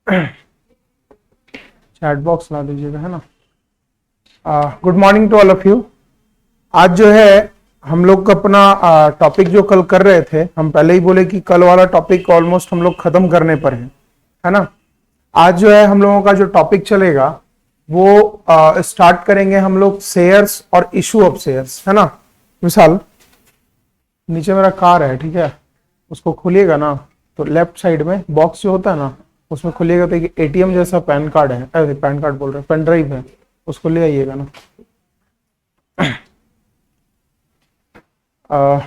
Chat box ला दीजिएगा, है ना। Good morning to all of you. आज जो है हम लोग अपना टॉपिक जो कल कर रहे थे, हम पहले ही बोले कि कल वाला टॉपिक ऑलमोस्ट हम लोग खत्म करने पर है ना। आज जो है हम लोगों का जो टॉपिक चलेगा वो स्टार्ट करेंगे हम लोग शेयर्स और इशू ऑफ शेयर्स, है ना। मिसाल नीचे मेरा कार है, ठीक है, उसको खोलिएगा ना तो लेफ्ट साइड में बॉक्स जो होता है ना उसमें खोलिएगा तो एक एटीएम जैसा पैन कार्ड है, अरे पैन कार्ड बोल रहे हैं, पेन ड्राइव है, उसको ले आइएगा ना। अ,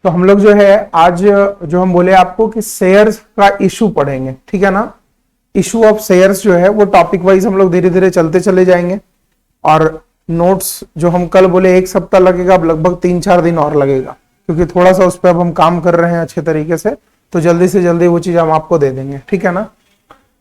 तो हम लोग जो है आज जो हम बोले आपको कि शेयर्स का इशू पढ़ेंगे, ठीक है ना। इशू ऑफ शेयर्स जो है वो टॉपिक वाइज हम लोग धीरे धीरे चलते चले जाएंगे। और नोट्स जो हम कल बोले एक सप्ताह लगेगा, अब लगभग 3-4 दिन और लगेगा, क्योंकि थोड़ा सा उस पर अब हम काम कर रहे हैं अच्छे तरीके से, तो जल्दी से जल्दी वो चीज हम आपको दे देंगे, ठीक है ना।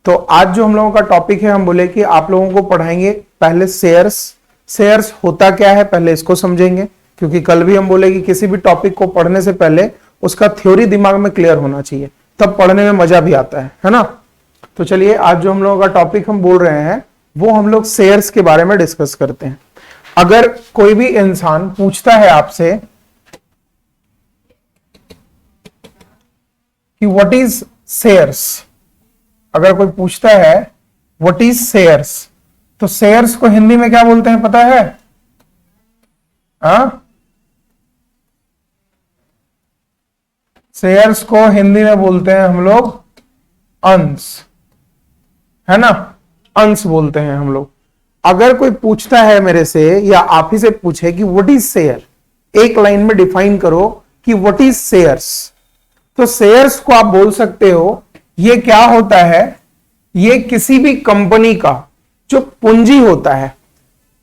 तो आज जो हम लोगों का टॉपिक है, हम बोले कि आप लोगों को पढ़ाएंगे पहले शेयर्स। शेयर्स होता क्या है पहले इसको समझेंगे, क्योंकि कल भी हम बोले कि किसी भी टॉपिक को पढ़ने से पहले उसका थ्योरी दिमाग में क्लियर होना चाहिए, तब पढ़ने में मजा भी आता है ना। तो चलिए आज जो हम लोगों का टॉपिक हम बोल रहे हैं वो हम लोग शेयर्स के बारे में डिस्कस करते हैं। अगर कोई भी इंसान पूछता है आपसे कि व्हाट इज शेयर्स, अगर कोई पूछता है व्हाट इज शेयर्स, तो शेयर्स को हिंदी में क्या बोलते हैं पता है? शेयर्स को हिंदी में बोलते हैं हम लोग अंश, है ना। अंश बोलते हैं हम लोग। अगर कोई पूछता है मेरे से या आप ही से पूछे कि व्हाट इज शेयर, एक लाइन में डिफाइन करो कि व्हाट इज शेयर्स, तो शेयर्स को आप बोल सकते हो ये क्या होता है, ये किसी भी कंपनी का जो पूंजी होता है,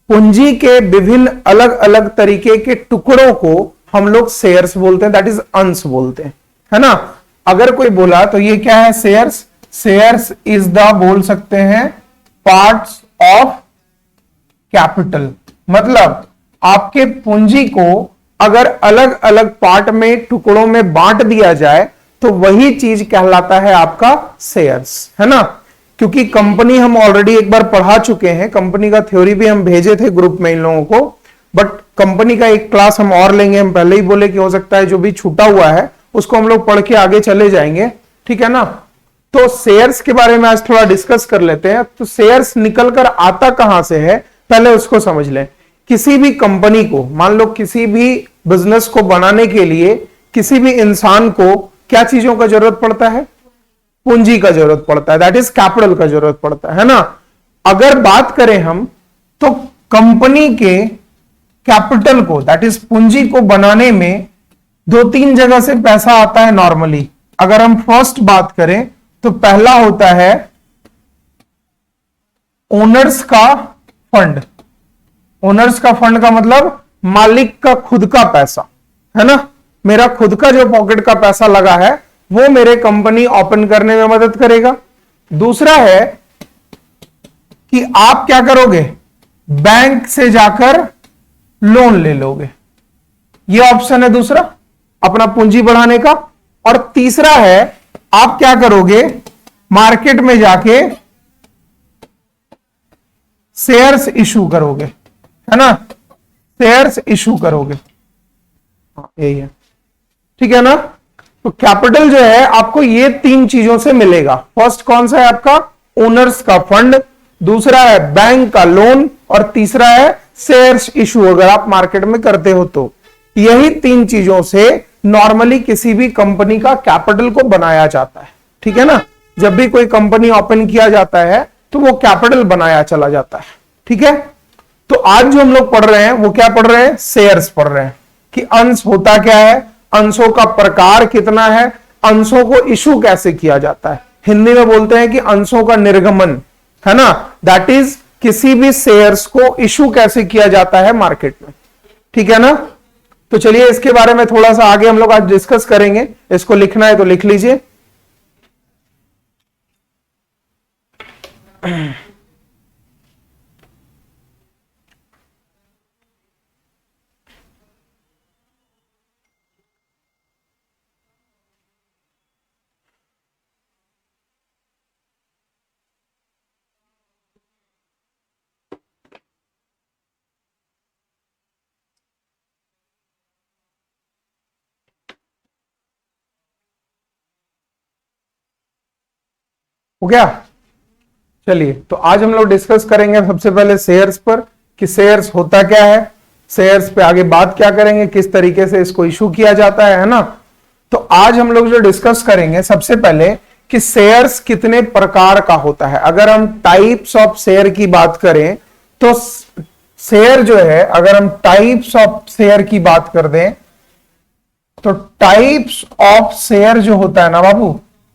पूंजी के विभिन्न अलग अलग तरीके के टुकड़ों को हम लोग शेयर्स बोलते हैं, दैट इज अंश बोलते हैं, है ना। अगर कोई बोला तो ये क्या है शेयर्स, शेयर्स इज द बोल सकते हैं पार्ट्स ऑफ कैपिटल। मतलब आपके पूंजी को अगर अलग अलग पार्ट में टुकड़ों में बांट दिया जाए तो वही चीज कहलाता है आपका शेयर्स, है ना। क्योंकि कंपनी हम ऑलरेडी एक बार पढ़ा चुके हैं, कंपनी का थ्योरी भी हम भेजे थे ग्रुप में इन लोगों को, बट कंपनी का एक क्लास हम और लेंगे। हम पहले ही बोले कि हो सकता है जो भी छूटा हुआ है उसको हम लोग पढ़ के आगे चले जाएंगे, ठीक है ना। तो शेयर्स के बारे में आज थोड़ा डिस्कस कर लेते हैं। तो शेयर्स निकल कर आता कहां से है पहले उसको समझ लें। किसी भी कंपनी को, मान लो किसी भी बिजनेस को बनाने के लिए किसी भी इंसान को क्या चीजों का जरूरत पड़ता है? पूंजी का जरूरत पड़ता है, दैट इज कैपिटल का जरूरत पड़ता है ना। अगर बात करें हम तो कंपनी के कैपिटल को, दैट इज पूंजी को बनाने में 2-3 जगह से पैसा आता है नॉर्मली। अगर हम फर्स्ट बात करें तो पहला होता है ओनर्स का फंड। ओनर्स का फंड का मतलब मालिक का खुद का पैसा, है ना। मेरा खुद का जो पॉकेट का पैसा लगा है वो मेरे कंपनी ओपन करने में मदद करेगा। दूसरा है कि आप क्या करोगे, बैंक से जाकर लोन ले लोगे, ये ऑप्शन है दूसरा अपना पूंजी बढ़ाने का। और तीसरा है आप क्या करोगे, मार्केट में जाके शेयर्स इशू करोगे, है ना, शेयर्स इशू करोगे। यही है, ठीक है ना। तो कैपिटल जो है आपको ये 3 चीजों से मिलेगा। फर्स्ट कौन सा है आपका? ओनर्स का फंड, दूसरा है बैंक का लोन, और तीसरा है शेयर्स इशू अगर आप मार्केट में करते हो तो। यही 3 चीजों से नॉर्मली किसी भी कंपनी का कैपिटल को बनाया जाता है, ठीक है ना। जब भी कोई कंपनी ओपन किया जाता है तो वो कैपिटल बनाया चला जाता है, ठीक है। तो आज जो हम लोग पढ़ रहे हैं वो क्या पढ़ रहे हैं? शेयर्स पढ़ रहे हैं कि अंश होता क्या है, अंशों का प्रकार कितना है, अंशों को इशू कैसे किया जाता है। हिंदी में बोलते हैं कि अंशों का निर्गमन, है ना, दैट इज किसी भी शेयर्स को इशू कैसे किया जाता है मार्केट में, ठीक है ना। तो चलिए इसके बारे में थोड़ा सा आगे हम लोग आज डिस्कस करेंगे। इसको लिखना है तो लिख लीजिए। हो गया। चलिए, तो आज हम लोग डिस्कस करेंगे सबसे पहले शेयर्स पर कि शेयर्स होता क्या है, शेयर्स पे आगे बात क्या करेंगे, किस तरीके से इसको इशू किया जाता है ना। तो आज हम लोग जो डिस्कस करेंगे सबसे पहले कि शेयर्स कितने प्रकार का होता है। अगर हम टाइप्स ऑफ शेयर की बात करें तो शेयर जो है, अगर हम टाइप्स ऑफ शेयर की बात कर दें तो टाइप्स ऑफ शेयर जो होता है ना बाबू,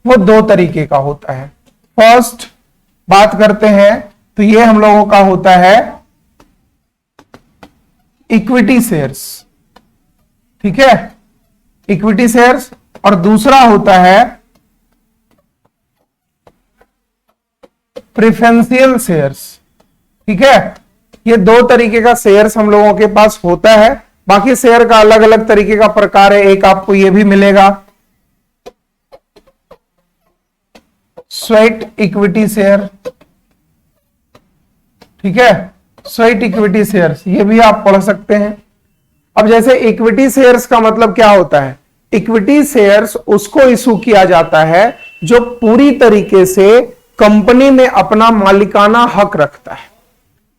वो दो तरीके का होता है। फर्स्ट बात करते हैं तो ये हम लोगों का होता है इक्विटी शेयर्स, ठीक है, इक्विटी शेयर्स। और दूसरा होता है प्रेफरेंशियल शेयर्स, ठीक है। ये दो तरीके का शेयर्स हम लोगों के पास होता है। बाकी शेयर का अलग अलग तरीके का प्रकार है। एक आपको ये भी मिलेगा स्वेट इक्विटी शेयर, ठीक है, स्वेट इक्विटी शेयर्स, ये भी आप पढ़ सकते हैं। अब जैसे इक्विटी शेयर्स का मतलब क्या होता है, इक्विटी शेयर्स उसको इशू किया जाता है जो पूरी तरीके से कंपनी में अपना मालिकाना हक रखता है,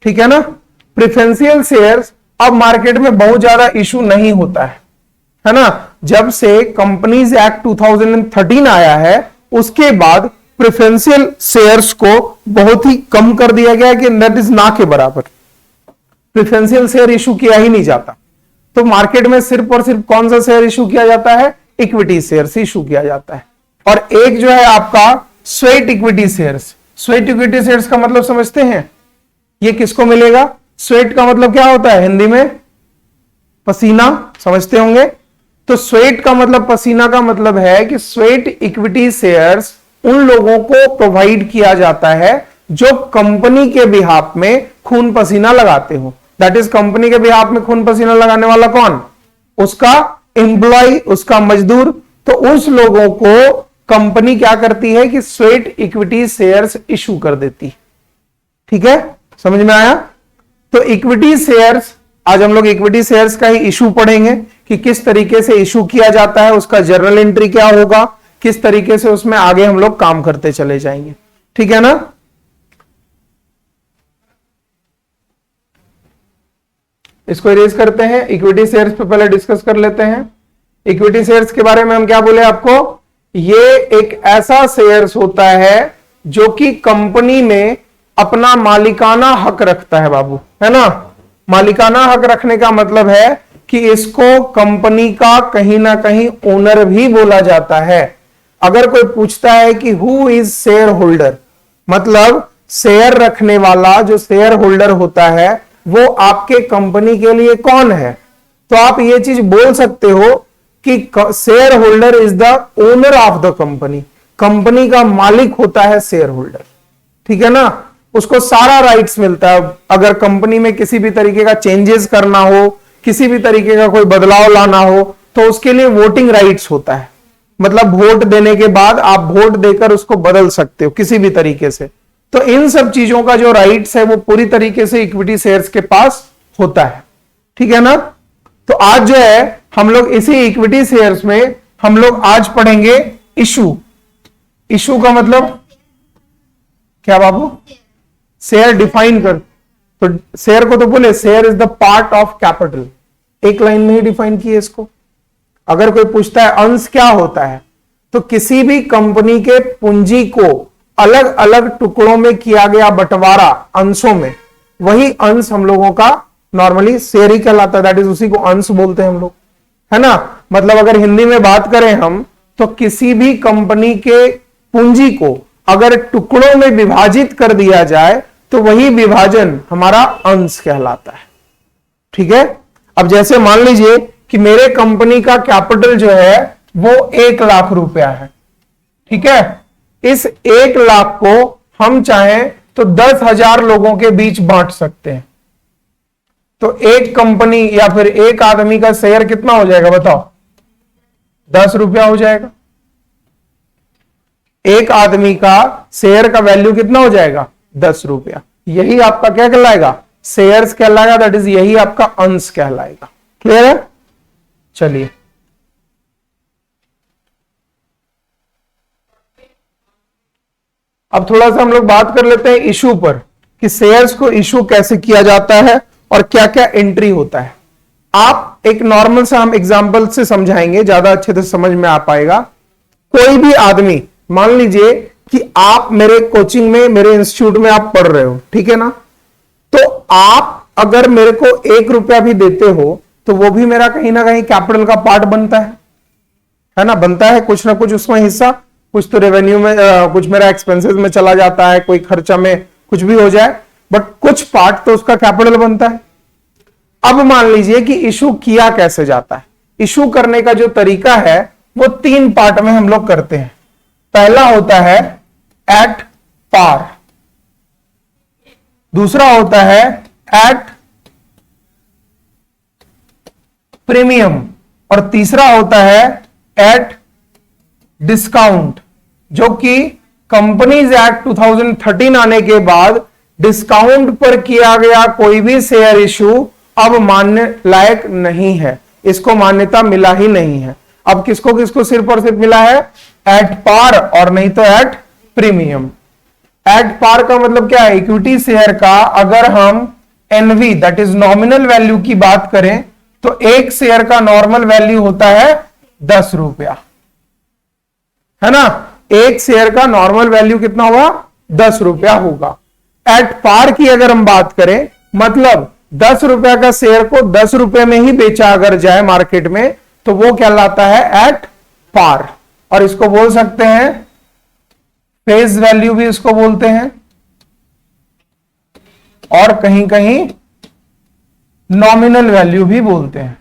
ठीक है ना। प्रेफरेंशियल शेयर्स अब मार्केट में बहुत ज्यादा इशू नहीं होता है ना। जब से कंपनीज एक्ट 2013 आया है उसके बाद प्रेफरेंशियल शेयर्स को बहुत ही कम कर दिया गया कि दैट इज ना के बराबर प्रेफरेंशियल शेयर इशू किया ही नहीं जाता। तो मार्केट में सिर्फ और सिर्फ कौन सा शेयर इशू किया जाता है, इक्विटी शेयर इशू किया जाता है। और एक जो है आपका sweat equity shares. Sweat equity shares का मतलब समझते हैं, ये किसको मिलेगा। स्वेट का मतलब क्या होता है हिंदी में, पसीना, समझते होंगे। तो स्वेट का मतलब, पसीना का मतलब है कि स्वेट इक्विटी शेयर्स उन लोगों को प्रोवाइड किया जाता है जो कंपनी के बिहाफ में खून पसीना लगाते हो। दैट इज, कंपनी के बिहाफ में खून पसीना लगाने वाला कौन, उसका एम्प्लॉय, उसका मजदूर। तो उस लोगों को कंपनी क्या करती है कि स्वेट इक्विटी शेयर्स इशू कर देती, ठीक है, समझ में आया। तो इक्विटी शेयर्स, आज हम लोग इक्विटी शेयर्स का ही इशू पढ़ेंगे कि किस तरीके से इशू किया जाता है, उसका जर्नल एंट्री क्या होगा, किस तरीके से उसमें आगे हम लोग काम करते चले जाएंगे, ठीक है ना। इसको इरेज करते हैं, इक्विटी शेयर्स पे पहले डिस्कस कर लेते हैं। इक्विटी शेयर्स के बारे में हम क्या बोले आपको, ये एक ऐसा शेयर्स होता है जो कि कंपनी में अपना मालिकाना हक रखता है बाबू, है ना। मालिकाना हक रखने का मतलब है कि इसको कंपनी का कहीं ना कहीं ओनर भी बोला जाता है। अगर कोई पूछता है कि हु इज शेयर होल्डर, मतलब शेयर रखने वाला जो शेयर होल्डर होता है वो आपके कंपनी के लिए कौन है, तो आप ये चीज बोल सकते हो कि share holder is the owner of the company. Company का मालिक होता है शेयर होल्डर, ठीक है ना। उसको सारा राइट्स मिलता है। अगर कंपनी में किसी भी तरीके का चेंजेस करना हो, किसी भी तरीके का कोई बदलाव लाना हो, तो उसके लिए वोटिंग राइट्स होता है। मतलब वोट देने के बाद आप वोट देकर उसको बदल सकते हो किसी भी तरीके से। तो इन सब चीजों का जो राइट्स है वो पूरी तरीके से इक्विटी शेयर्स के पास होता है, ठीक है ना। तो आज जो है हम लोग इसी इक्विटी शेयर्स में हम लोग आज पढ़ेंगे इशू। इशू का मतलब क्या बाबू, शेयर डिफाइन कर। तो शेयर को तो बोले share is the part of capital, एक लाइन में ही डिफाइन किए इसको। अगर कोई पूछता है अंश क्या होता है, तो किसी भी कंपनी के पूंजी को अलग अलग टुकड़ों में किया गया बंटवारा अंशों में, वही अंश हम लोगों का नॉर्मली शेयर ही कहलाता है। दैट इज, उसी को अंश बोलते हैं हम लोग, है ना। मतलब अगर हिंदी में बात करें हम, तो किसी भी कंपनी के पूंजी को अगर टुकड़ों में विभाजित कर दिया जाए तो वही विभाजन हमारा अंश कहलाता है, ठीक है। अब जैसे मान लीजिए कि मेरे कंपनी का कैपिटल जो है वो 1 लाख रुपया है, ठीक है। इस 1 लाख को हम चाहें तो 10,000 लोगों के बीच बांट सकते हैं। तो एक कंपनी या फिर एक आदमी का शेयर कितना हो जाएगा बताओ, 10 रुपया हो जाएगा। एक आदमी का शेयर का वैल्यू कितना हो जाएगा, 10 रुपया। यही आपका क्या कहलाएगा, शेयर्स कहलाएगा। दैट इज, यही आपका अंश कहलाएगा। क्लियर है। चलिए, अब थोड़ा सा हम लोग बात कर लेते हैं इशू पर, कि शेयर्स को इशू कैसे किया जाता है और क्या क्या एंट्री होता है। आप एक नॉर्मल सा हम एग्जांपल से समझाएंगे, ज्यादा अच्छे से समझ में आ पाएगा। कोई भी आदमी, मान लीजिए कि आप मेरे कोचिंग में, मेरे इंस्टीट्यूट में आप पढ़ रहे हो, ठीक है ना, तो आप अगर मेरे को 1 रुपया भी देते हो तो वो भी मेरा कहीं ना कहीं कैपिटल का पार्ट बनता है ना, बनता है कुछ ना कुछ उसमें हिस्सा। कुछ तो रेवेन्यू में, कुछ मेरा एक्सपेंसेस में चला जाता है, कोई खर्चा में कुछ भी हो जाए, बट कुछ पार्ट तो उसका कैपिटल बनता है। अब मान लीजिए कि इशू किया कैसे जाता है। इशू करने का जो तरीका है वो 3 पार्ट में हम लोग करते हैं। पहला होता है एट पार, दूसरा होता है एट प्रीमियम, और तीसरा होता है एट डिस्काउंट, जो कि कंपनीज एक्ट 2013 आने के बाद डिस्काउंट पर किया गया कोई भी शेयर इशू अब मान्य लायक नहीं है, इसको मान्यता मिला ही नहीं है। अब किसको किसको सिर्फ और सिर्फ मिला है? एट पार, और नहीं तो एट प्रीमियम। एट पार का मतलब क्या है? इक्विटी शेयर का अगर हम NV, that is nominal value की बात करें तो एक शेयर का नॉर्मल वैल्यू होता है 10 रुपया, है ना। एक शेयर का नॉर्मल वैल्यू कितना होगा? 10 रुपया होगा। एट पार की अगर हम बात करें, मतलब 10 रुपया का शेयर को 10 रुपए में ही बेचा अगर जाए मार्केट में, तो वो कहलाता है एट पार। और इसको बोल सकते हैं फेस वैल्यू भी इसको बोलते हैं, और कहीं कहीं नॉमिनल वैल्यू भी बोलते हैं,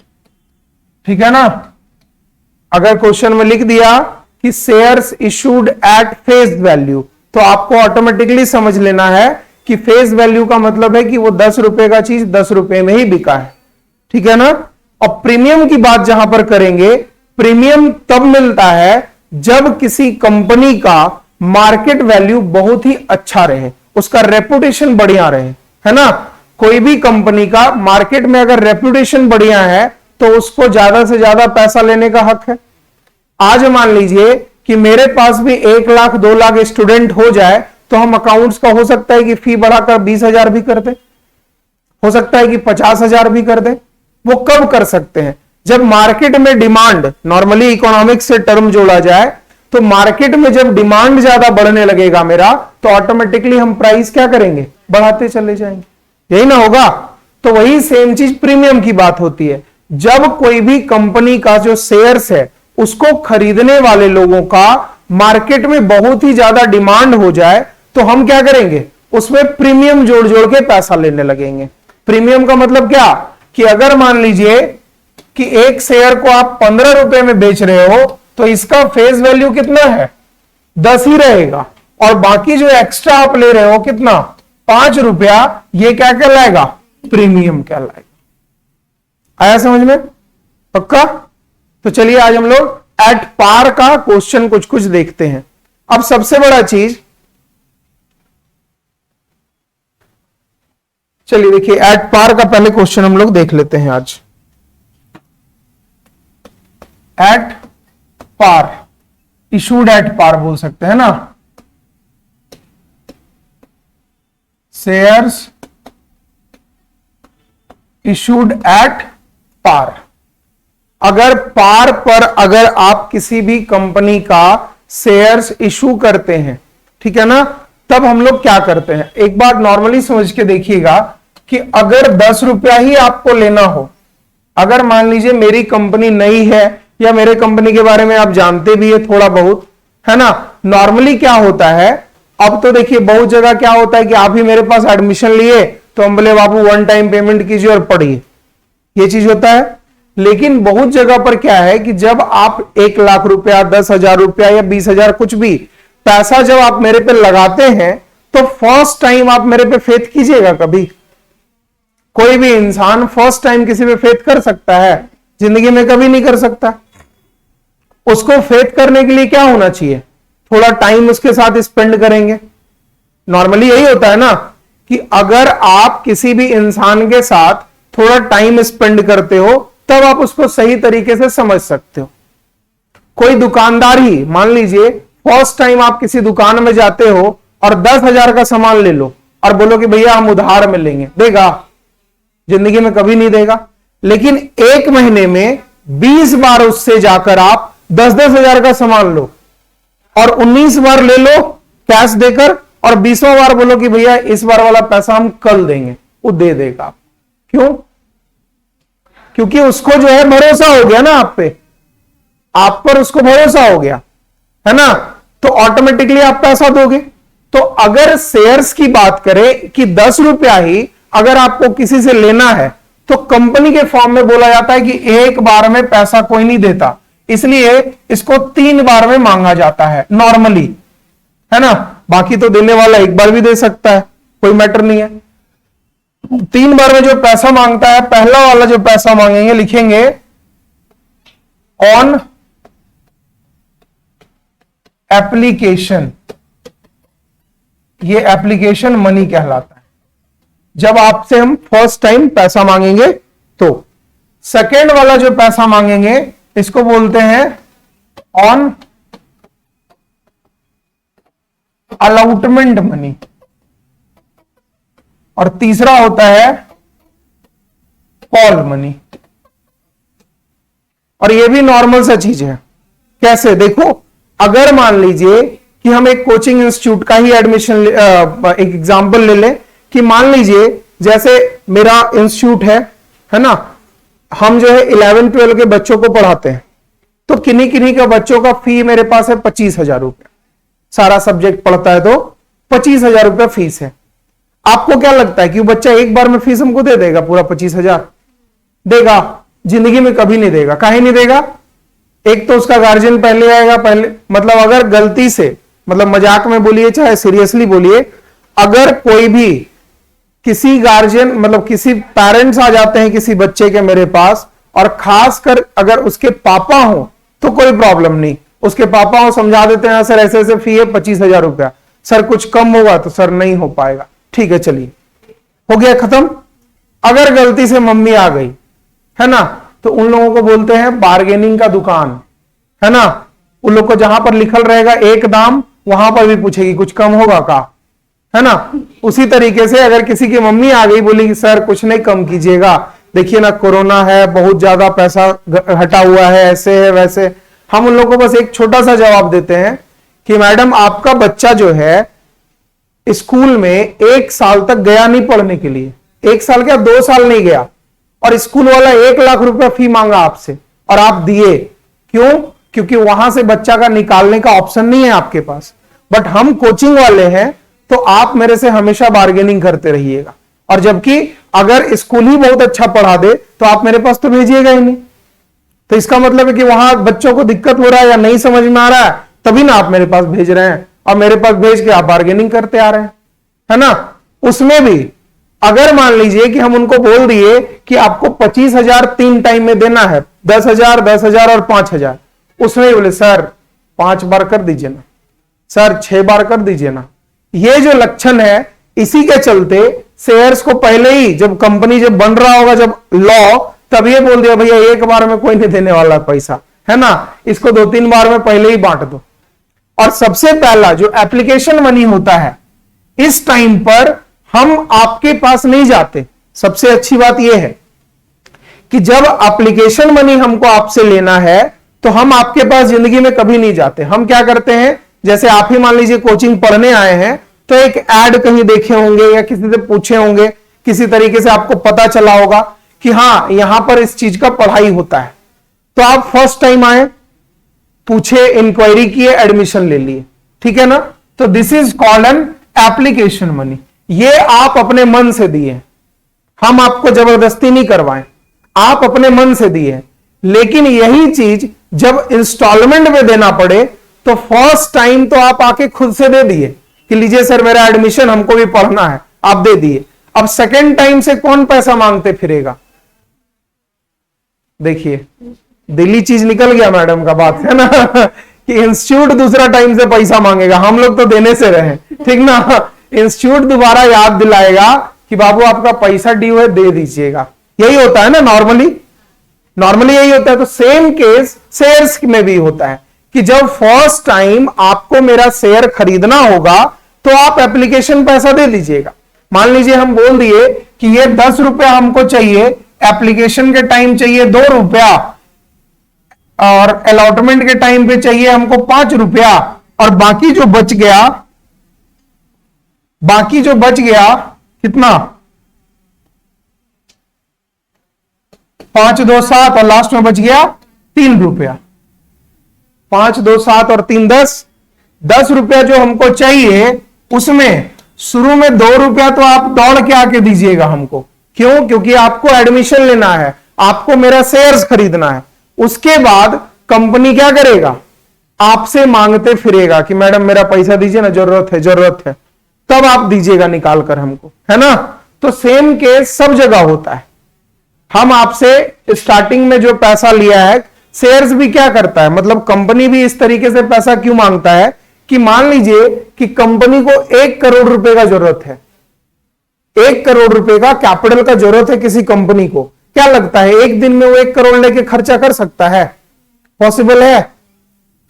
ठीक है ना। अगर क्वेश्चन में लिख दिया कि shares issued at face value, तो आपको ऑटोमेटिकली समझ लेना है कि फेस वैल्यू का मतलब है कि वो 10 रुपए का चीज 10 रुपए में ही बिका है, ठीक है ना। और प्रीमियम की बात जहां पर करेंगे, प्रीमियम तब मिलता है जब किसी कंपनी का मार्केट वैल्यू बहुत ही अच्छा रहे, उसका रेपुटेशन बढ़िया रहे, है ना। कोई भी कंपनी का मार्केट में अगर रेपुटेशन बढ़िया है तो उसको ज्यादा से ज्यादा पैसा लेने का हक है। आज मान लीजिए कि मेरे पास भी 1 लाख 2 लाख स्टूडेंट हो जाए तो हम अकाउंट्स का हो सकता है कि फी बढ़ाकर 20,000 भी कर दे, हो सकता है कि 50,000 भी कर दे। वो कब कर सकते हैं? जब मार्केट में डिमांड, नॉर्मली इकोनॉमिक्स से टर्म जोड़ा जाए तो मार्केट में जब डिमांड ज्यादा बढ़ने लगेगा मेरा, तो ऑटोमेटिकली हम प्राइस क्या करेंगे? बढ़ाते चले जाएंगे, यही ना होगा। तो वही सेम चीज प्रीमियम की बात होती है। जब कोई भी कंपनी का जो शेयर्स है उसको खरीदने वाले लोगों का मार्केट में बहुत ही ज्यादा डिमांड हो जाए तो हम क्या करेंगे? उसमें प्रीमियम जोड़ जोड़ के पैसा लेने लगेंगे। प्रीमियम का मतलब क्या? कि अगर मान लीजिए कि एक शेयर को आप 15 रुपए में बेच रहे हो तो इसका फेस वैल्यू कितना है? 10 ही रहेगा, और बाकी जो एक्स्ट्रा आप ले रहे हो कितना? 5 रुपया, ये क्या कहलाएगा? प्रीमियम कहलाएगा। आया समझ में? पक्का? तो चलिए आज हम लोग एट पार का क्वेश्चन कुछ कुछ देखते हैं। अब सबसे बड़ा चीज, चलिए देखिए, एट पार का पहले क्वेश्चन हम लोग देख लेते हैं आज। At par, issued at par बोल सकते हैं ना। Shares issued at par. अगर पार पर अगर आप किसी भी कंपनी का शेयर्स इशू करते हैं, ठीक है ना, तब हम लोग क्या करते हैं? एक बात नॉर्मली समझ के देखिएगा कि अगर 10 रुपया ही आपको लेना हो, अगर मान लीजिए मेरी कंपनी नई है या मेरे कंपनी के बारे में आप जानते भी है थोड़ा बहुत, है ना। नॉर्मली क्या होता है, अब तो देखिए बहुत जगह क्या होता है कि आप ही मेरे पास एडमिशन लिए तो हम बोले बाबू 1 टाइम पेमेंट कीजिए और पढ़िए, ये चीज होता है। लेकिन बहुत जगह पर क्या है कि जब आप 1 लाख रुपया, 10,000 रुपया या 20,000 कुछ भी पैसा जब आप मेरे पे लगाते हैं तो फर्स्ट टाइम आप मेरे पे फेथ कीजिएगा कभी? कोई भी इंसान फर्स्ट टाइम किसी पे फेथ कर सकता है? जिंदगी में कभी नहीं कर सकता। उसको फेथ करने के लिए क्या होना चाहिए? थोड़ा टाइम उसके साथ स्पेंड करेंगे। नॉर्मली यही होता है ना कि अगर आप किसी भी इंसान के साथ थोड़ा टाइम स्पेंड करते हो तब आप उसको सही तरीके से समझ सकते हो। कोई दुकानदार ही मान लीजिए फर्स्ट टाइम आप किसी दुकान में जाते हो और 10,000 का सामान ले लो और बोलो कि भैया हम उधार में लेंगे, देगा? जिंदगी में कभी नहीं देगा। लेकिन एक महीने में 20 बार उससे जाकर आप 10,000 का सामान लो और 19 बार ले लो कैश देकर और 20वां बार बोलो कि भैया इस बार वाला पैसा हम कल देंगे, वो दे देगा। क्यों? क्योंकि उसको जो है भरोसा हो गया ना आप पर उसको भरोसा हो गया है ना, तो ऑटोमेटिकली आप पैसा दोगे। तो अगर शेयर्स की बात करें कि 10 रुपया ही अगर आपको किसी से लेना है तो कंपनी के फॉर्म में बोला जाता है कि एक बार में पैसा कोई नहीं देता, इसलिए इसको 3 बार में मांगा जाता है नॉर्मली, है ना। बाकी तो देने वाला एक बार भी दे सकता है, कोई मैटर नहीं है। 3 बार में जो पैसा मांगता है, पहला वाला जो पैसा मांगेंगे लिखेंगे ऑन एप्लीकेशन, ये एप्लीकेशन मनी कहलाता है। जब आपसे हम फर्स्ट टाइम पैसा मांगेंगे तो सेकेंड वाला जो पैसा मांगेंगे इसको बोलते हैं ऑन अलॉटमेंट मनी, और तीसरा होता है कॉल मनी। और ये भी नॉर्मल सा चीज है। कैसे? देखो, अगर मान लीजिए कि हम एक कोचिंग इंस्टीट्यूट का ही एडमिशन एक एग्जांपल ले लें कि मान लीजिए जैसे मेरा इंस्टीट्यूट है ना, हम जो है 11-12 के बच्चों को पढ़ाते हैं, तो किन्हीं किन्हीं का बच्चों का फी मेरे पास है 25,000 रुपया, सारा सब्जेक्ट पढ़ता है तो 25,000 रुपया फीस है। आपको क्या लगता है कि वो बच्चा एक बार में फीस हमको दे देगा पूरा 25,000? देगा? जिंदगी में कभी नहीं देगा। काहे नहीं देगा? एक तो उसका गार्जियन पहले आएगा, पहले मतलब अगर गलती से, मतलब मजाक में बोलिए चाहे सीरियसली बोलिए, अगर कोई भी किसी गार्जियन मतलब किसी पेरेंट्स आ जाते हैं किसी बच्चे के मेरे पास, और खासकर अगर उसके पापा हो तो कोई प्रॉब्लम नहीं, उसके पापा हो समझा देते हैं सर ऐसे ऐसे फी है 25,000 रुपया, सर कुछ कम होगा तो सर नहीं हो पाएगा, ठीक है चलिए, हो गया खत्म। अगर गलती से मम्मी आ गई है ना, तो उन लोगों को बोलते हैं बार्गेनिंग का दुकान, है ना। उन लोग को जहां पर लिखल रहेगा एक दाम, वहां पर भी पूछेगी कुछ कम होगा का, है ना। उसी तरीके से अगर किसी की मम्मी आ गई बोली कि सर कुछ नहीं कम कीजिएगा, देखिए ना कोरोना है, बहुत ज्यादा पैसा हटा हुआ है, ऐसे है वैसे, हम उन लोगों को बस एक छोटा सा जवाब देते हैं कि मैडम आपका बच्चा जो है स्कूल में 1 साल तक गया नहीं पढ़ने के लिए, 1 साल क्या 2 साल नहीं गया, और स्कूल वाला 1 लाख रुपया फी मांगा आपसे और आप दिए। क्यों? क्योंकि वहां से बच्चा का निकालने का ऑप्शन नहीं है आपके पास। बट हम कोचिंग वाले हैं तो आप मेरे से हमेशा बार्गेनिंग करते रहिएगा, और जबकि अगर स्कूल ही बहुत अच्छा पढ़ा दे तो आप मेरे पास तो भेजिएगा ही नहीं। तो इसका मतलब है कि वहां बच्चों को दिक्कत हो रहा है या नहीं समझ में आ रहा है, तभी ना आप मेरे पास भेज रहे हैं, और मेरे पास भेज के आप बार्गेनिंग करते आ रहे हैं, है ना। उसमें भी अगर मान लीजिए कि हम उनको बोल दिए कि आपको 25,000 3 टाइम में देना है, 10,000, 10,000 और 5,000, उसमें ही बोले सर 5 बार कर दीजिए ना, सर 6 बार कर दीजिए ना। ये जो लक्षण है, इसी के चलते शेयर्स को पहले ही जब कंपनी जब बन रहा होगा, जब लॉ, तब ये बोल दिया भैया एक बार में कोई नहीं देने वाला पैसा, है ना, इसको 2-3 बार में पहले ही बांट दो। और सबसे पहला जो एप्लीकेशन मनी होता है, इस टाइम पर हम आपके पास नहीं जाते। सबसे अच्छी बात यह है कि जब एप्लीकेशन मनी हमको आपसे लेना है तो हम आपके पास जिंदगी में कभी नहीं जाते। हम क्या करते हैं, जैसे आप ही मान लीजिए कोचिंग पढ़ने आए हैं तो एक ऐड कहीं देखे होंगे या किसी से पूछे होंगे, किसी तरीके से आपको पता चला होगा कि हां यहां पर इस चीज का पढ़ाई होता है, तो आप फर्स्ट टाइम आए, पूछे, इंक्वायरी किए, एडमिशन ले लिए, ठीक है ना। तो this is called an application money. ये आप अपने मन से दिए, हम आपको जबरदस्ती नहीं करवाएं, आप अपने मन से दिए। लेकिन यही चीज जब इंस्टॉलमेंट में देना पड़े तो फर्स्ट टाइम तो आप आके खुद से दे दिए कि लीजिए सर मेरा एडमिशन, हमको भी पढ़ना है, आप दे दिए। अब सेकेंड टाइम से कौन पैसा मांगते फिरेगा? देखिए दिल्ली चीज निकल गया मैडम का बात, है ना कि इंस्टीट्यूट दूसरा टाइम से पैसा मांगेगा, हम लोग तो देने से रहे, ठीक ना। इंस्टीट्यूट दोबारा याद दिलाएगा कि बाबू आपका पैसा ड्यू है, दे दीजिएगा। यही होता है ना नॉर्मली यही होता है। तो सेम केस शेयर्स में भी होता है कि जब फर्स्ट टाइम आपको मेरा शेयर खरीदना होगा तो आप एप्लीकेशन पैसा दे दीजिएगा। मान लीजिए हम बोल दिए कि ये 10 रुपया हमको चाहिए, एप्लीकेशन के टाइम चाहिए 2 रुपया और अलॉटमेंट के टाइम पे चाहिए हमको 5 रुपया, और बाकी जो बच गया कितना, 5 2 7 और लास्ट में बच गया 3 रुपया। 5 2 7 और 3 10 रुपया जो हमको चाहिए, उसमें शुरू में 2 रुपया तो आप दौड़ के आके दीजिएगा हमको। क्यों? क्योंकि आपको एडमिशन लेना है, आपको मेरा शेयर्स खरीदना है। उसके बाद कंपनी क्या करेगा, आपसे मांगते फिरेगा कि मैडम मेरा पैसा दीजिए ना, जरूरत है, तब आप दीजिएगा निकाल कर हमको, है ना। तो सेम केस सब जगह होता है। हम आपसे स्टार्टिंग में जो पैसा लिया है, शेयर्स भी क्या करता है, मतलब कंपनी भी इस तरीके से पैसा क्यों मांगता है कि मान लीजिए कि कंपनी को 1 करोड़ रुपए का जरूरत है, 1 करोड़ रुपए का कैपिटल का जरूरत है किसी कंपनी को। क्या लगता है एक दिन में वो 1 करोड़ लेके खर्चा कर सकता है? पॉसिबल है?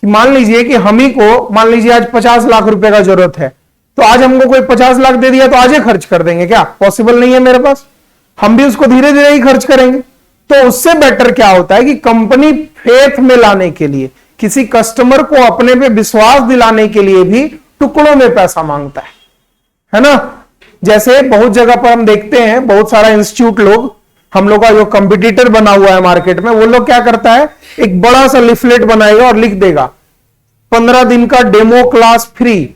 कि मान लीजिए कि हम ही को, मान लीजिए आज 50 लाख रुपए का जरूरत है, तो आज हमको कोई 50 लाख दे दिया तो आज ही खर्च कर देंगे क्या? पॉसिबल नहीं है मेरे पास। हम भी उसको धीरे धीरे ही खर्च करेंगे। तो उससे बेटर क्या होता है कि कंपनी फेथ में लाने के लिए, किसी कस्टमर को अपने पे विश्वास दिलाने के लिए भी टुकड़ों में पैसा मांगता है ना। जैसे बहुत जगह पर हम देखते हैं, बहुत सारा इंस्टीट्यूट लोग, हम लोग का जो कंपटीटर बना हुआ है मार्केट में, वो लोग क्या करता है, एक बड़ा सा लिफलेट बनाएगा और लिख देगा 15 दिन का डेमो क्लास फ्री,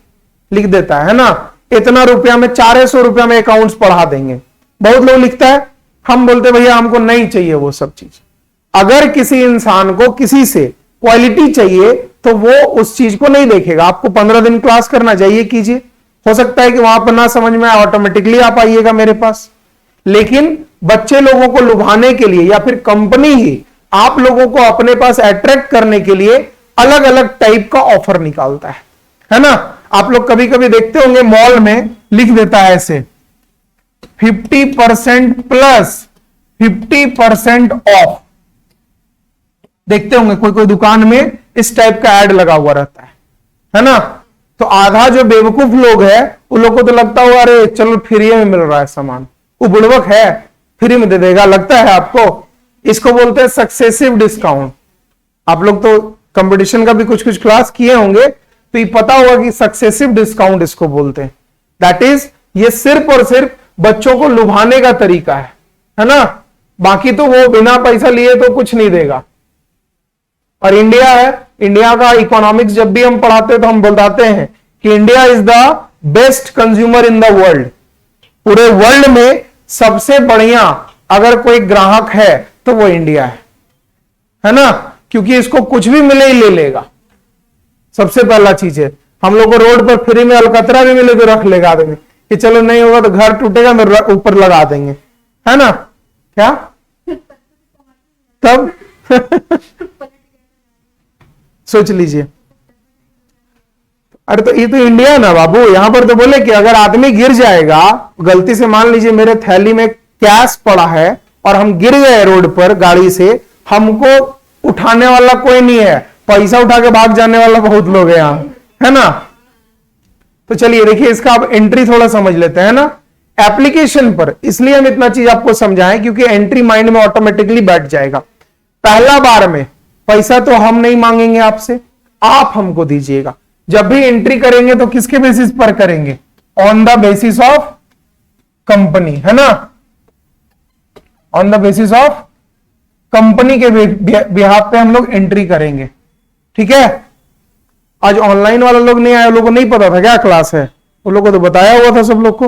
लिख देता है ना, इतना रुपया में 400 रुपया में अकाउंट्स पढ़ा देंगे। बहुत लोग लिखता है, हम बोलते भैया हमको नहीं चाहिए वो सब चीज। अगर किसी इंसान को किसी से क्वालिटी चाहिए तो वो उस चीज को नहीं देखेगा। आपको 15 दिन क्लास करना चाहिए, कीजिए, हो सकता है कि वहां पर ना समझ में आए, ऑटोमेटिकली आप आइएगा मेरे पास। लेकिन बच्चे लोगों को लुभाने के लिए या फिर कंपनी ही आप लोगों को अपने पास अट्रैक्ट करने के लिए अलग अलग टाइप का ऑफर निकालता है ना। आप लोग कभी कभी देखते होंगे मॉल में लिख देता है ऐसे 50% प्लस 50% ऑफ, देखते होंगे कोई कोई दुकान में इस टाइप का ऐड लगा हुआ रहता है ना। तो आधा जो बेवकूफ लोग है उन लोग को तो लगता हुआ अरे चलो फ्री में मिल रहा है सामान, वो बुड़बक है, फ्री में दे देगा, लगता है आपको। इसको बोलते हैं सक्सेसिव डिस्काउंट। आप लोग तो कंपटीशन का भी कुछ कुछ क्लास किए होंगे तो ये पता होगा कि सक्सेसिव डिस्काउंट इसको बोलते हैं। दैट इज, ये सिर्फ और सिर्फ बच्चों को लुभाने का तरीका है ना। बाकी तो वो बिना पैसा लिए तो कुछ नहीं देगा। और इंडिया है, इंडिया का इकोनॉमिक्स जब भी हम पढ़ाते हैं तो हम बताते हैं कि India is the best consumer in the world. पूरे वर्ल्ड में सबसे बढ़िया अगर कोई ग्राहक है तो वो इंडिया है ना। क्योंकि इसको कुछ भी मिले ही ले लेगा। सबसे पहला चीज है, हम लोग को रोड पर फ्री में अलकतरा भी मिले तो रख लगा देंगे कि चलो नहीं होगा तो घर टूटेगा तो ऊपर लगा देंगे, है ना। क्या तब सोच लीजिए। अरे तो ये तो इंडिया है ना बाबू। यहां पर तो बोले कि अगर आदमी गिर जाएगा, गलती से मान लीजिए मेरे थैली में कैश पड़ा है और हम गिर गए रोड पर गाड़ी से, हमको उठाने वाला कोई नहीं है, पैसा उठा के भाग जाने वाला बहुत लोग है यहां, है ना। तो चलिए देखिए इसका आप एंट्री थोड़ा समझ लेते हैं ना एप्लीकेशन पर। इसलिए हम इतना चीज आपको समझाएं क्योंकि एंट्री माइंड में ऑटोमेटिकली बैठ जाएगा। पहला बार में पैसा तो हम नहीं मांगेंगे आपसे, आप हमको दीजिएगा। जब भी एंट्री करेंगे तो किसके बेसिस पर करेंगे? On the basis of company, है ना। On the basis of company के बिहाफ पे हम लोग एंट्री करेंगे, ठीक है। आज ऑनलाइन वाला लोग नहीं आए, लोगों को नहीं पता था क्या क्लास है, उन लोगों को तो बताया हुआ था सब लोग को।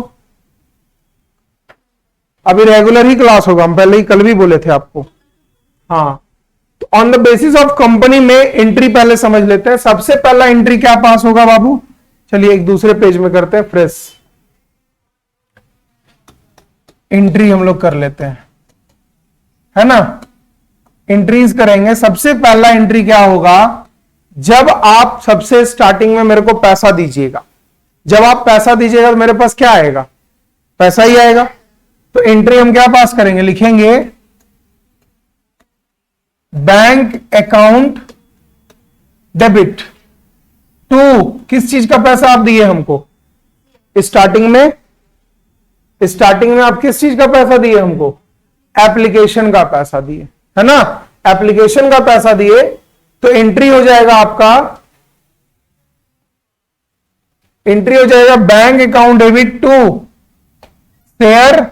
अभी रेगुलर ही क्लास होगा, हम पहले ही कल भी बोले थे आपको। हाँ, तो on the basis of company में एंट्री पहले समझ लेते हैं। सबसे पहला एंट्री क्या पास होगा बाबू? चलिए एक दूसरे पेज में करते हैं, फ्रेश एंट्री हम लोग कर लेते हैं, है ना। एंट्रीज करेंगे। सबसे पहला एंट्री क्या होगा? जब आप सबसे स्टार्टिंग में मेरे को पैसा दीजिएगा, जब आप पैसा दीजिएगा तो मेरे पास क्या आएगा? पैसा ही आएगा। तो एंट्री हम क्या पास करेंगे? लिखेंगे बैंक अकाउंट डेबिट टू, किस चीज का पैसा आप दिए हमको? स्टार्टिंग में आप किस चीज का पैसा दिए हमको? एप्लीकेशन का पैसा दिए, है ना? एप्लीकेशन का पैसा दिए तो एंट्री हो जाएगा आपका, एंट्री हो जाएगा bank account debit to share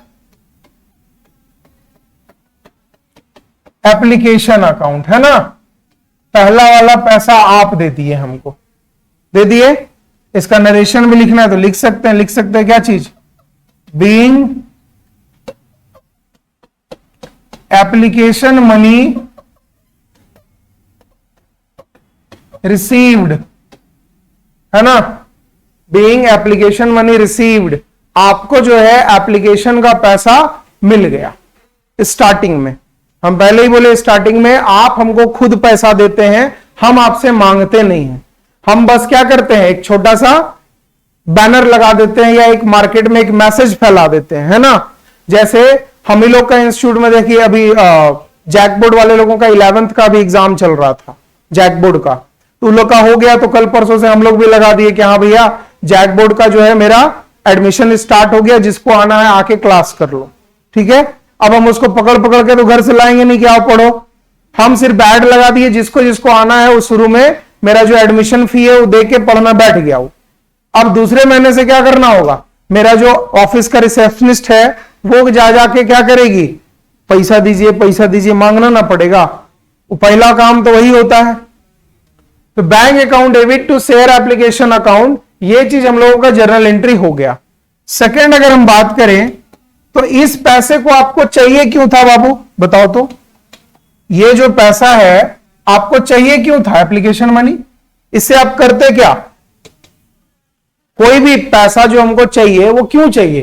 application account, है ना? पहला वाला पैसा आप दे दिए हमको, दे दिए। इसका नरेशन भी लिखना है तो लिख सकते हैं क्या चीज? बीइंग एप्लीकेशन मनी रिसीव्ड, है ना? बीइंग एप्लीकेशन मनी रिसीव्ड, आपको जो है एप्लीकेशन का पैसा मिल गया स्टार्टिंग में। हम पहले ही बोले स्टार्टिंग में आप हमको खुद पैसा देते हैं, हम आपसे मांगते नहीं हैं। हम बस क्या करते हैं, एक छोटा सा बैनर लगा देते हैं या एक मार्केट में एक मैसेज फैला देते हैं, है ना? जैसे हम ही लोग का इंस्टीट्यूट में देखिए अभी जैकबोर्ड वाले लोगों का 11th का भी एग्जाम चल रहा था, जैकबोर्ड का, तो उन लोग का हो गया तो कल परसों से हम लोग भी लगा दिए कि हाँ भैया जैकबोर्ड का जो है मेरा एडमिशन स्टार्ट हो गया, जिसको आना है आके क्लास कर लो, ठीक है? अब हम उसको पकड़ पकड़ के तो घर से लाएंगे नहीं कि आओ पढ़ो, हम सिर्फ ऐड लगा दिए, जिसको जिसको आना है वो शुरू में मेरा जो एडमिशन फी है वो दे के पढ़ना बैठ गया वो। अब दूसरे महीने से क्या करना होगा, मेरा जो ऑफिस का रिसेप्शनिस्ट है वो जा जाके क्या करेगी, पैसा दीजिए मांगना ना पड़ेगा, वो पहला काम तो वही होता है। तो bank account debit to share application account, ये चीज हम लोगों का जर्नल एंट्री हो गया। सेकंड अगर हम बात करें तो इस पैसे को आपको चाहिए क्यों था बाबू, बताओ तो? ये जो पैसा है आपको चाहिए क्यों था, एप्लीकेशन मनी? इससे आप करते क्या? कोई भी पैसा जो हमको चाहिए वो क्यों चाहिए?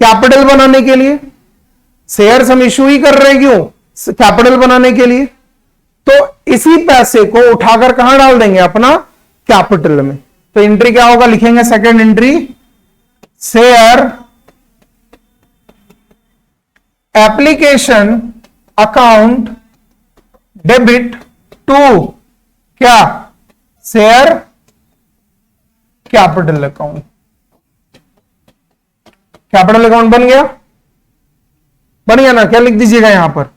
कैपिटल बनाने के लिए। शेयर्स हम इशू ही कर रहे हैं क्यों? कैपिटल बनाने के लिए। तो इसी पैसे को उठाकर कहां डाल देंगे, अपना कैपिटल में। तो एंट्री क्या होगा, लिखेंगे second entry, share application account debit to क्या, share capital account. Capital account बन गया, बन गया ना? क्या लिख दीजिएगा यहां पर,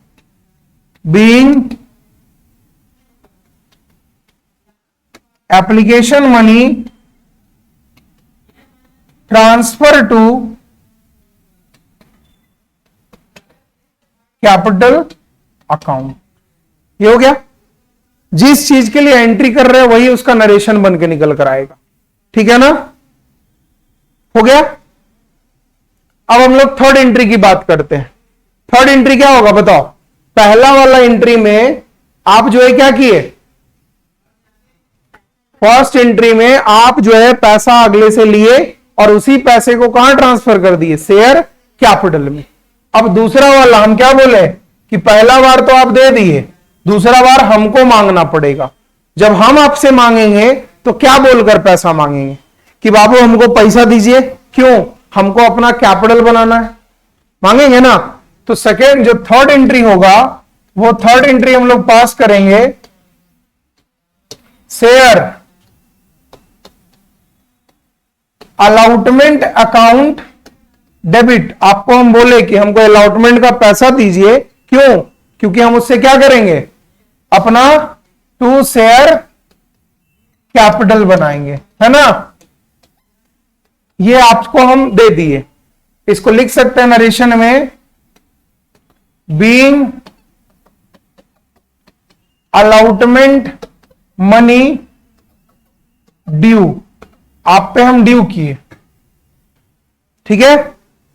being application money transfer to capital account. ये हो गया। जिस चीज के लिए एंट्री कर रहे हैं वही उसका नरेशन बन के निकल कर आएगा, ठीक है ना? हो गया। अब हम लोग थर्ड एंट्री की बात करते हैं। थर्ड एंट्री क्या होगा बताओ? पहला वाला एंट्री में आप जो है क्या किए, फर्स्ट एंट्री में आप जो है पैसा अगले से लिए और उसी पैसे को कहां ट्रांसफर कर दिए, शेयर कैपिटल में। अब दूसरा वाला हम क्या बोले कि पहला बार तो आप दे दिए, दूसरा बार हमको मांगना पड़ेगा। जब हम आपसे मांगेंगे तो क्या बोलकर पैसा मांगेंगे कि बाबू हमको पैसा दीजिए, क्यों? हमको अपना कैपिटल बनाना है, मांगेंगे ना? तो सेकेंड जो थर्ड एंट्री होगा वो थर्ड एंट्री हम लोग पास करेंगे, शेयर अलॉटमेंट अकाउंट डेबिट। आपको हम बोले कि हमको अलॉटमेंट का पैसा दीजिए, क्यों? क्योंकि हम उससे क्या करेंगे, अपना टू शेयर कैपिटल बनाएंगे, है ना? ये आपको हम दे दिए। इसको लिख सकते हैं नरेशन में, बीइंग अलॉटमेंट मनी ड्यू, आप पे हम ड्यू किए, ठीक है?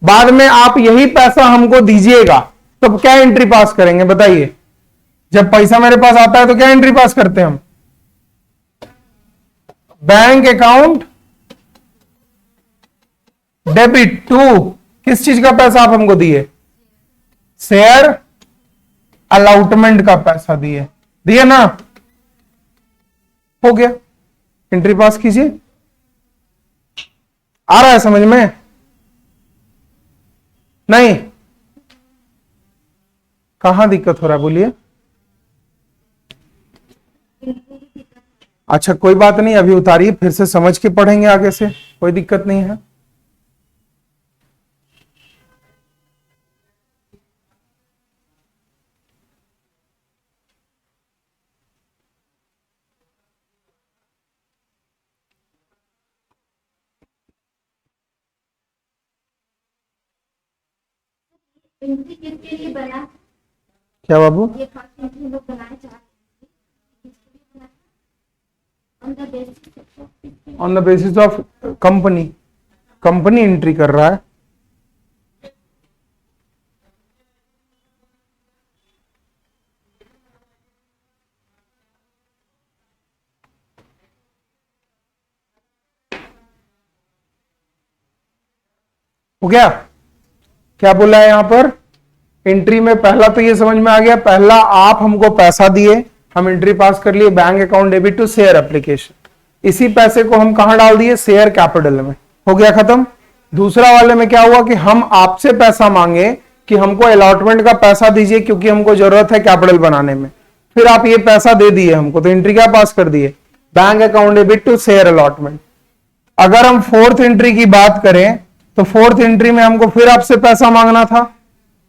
बाद में आप यही पैसा हमको दीजिएगा, तो क्या एंट्री पास करेंगे बताइए? जब पैसा मेरे पास आता है तो क्या एंट्री पास करते हैं हम? बैंक अकाउंट डेबिट टू, किस चीज का पैसा आप हमको दिए? शेयर अलॉटमेंट का पैसा दिए, दिए ना? हो गया, एंट्री पास कीजिए। आ रहा है समझ में? नहीं? कहां दिक्कत हो रहा है बोलिए? अच्छा कोई बात नहीं, अभी उतारिए, फिर से समझ के पढ़ेंगे आगे से, कोई दिक्कत नहीं है। एंट्री किसके लिए बना? क्या बाबू? ये फर्स्ट एंट्री लोग बनाए चाहते हैं, किसके लिए बना? On the basis on the basis of company, company entry कर रहा है। हो गया? क्या बोला है यहां पर? एंट्री में पहला तो ये समझ में आ गया, पहला आप हमको पैसा दिए, हम एंट्री पास कर लिए, bank account debit to share application, इसी पैसे को हम कहां डाल दिए? शेयर कैपिटल में। हो गया खत्म। दूसरा वाले में क्या हुआ कि हम आपसे पैसा मांगे कि हमको अलॉटमेंट का पैसा दीजिए क्योंकि हमको जरूरत है कैपिटल बनाने में, फिर आप ये पैसा दे दिए हमको, तो एंट्री क्या पास कर दिए? Bank account debit to share allotment. अगर हम फोर्थ एंट्री की बात करें तो फोर्थ एंट्री में हमको फिर आपसे पैसा मांगना था।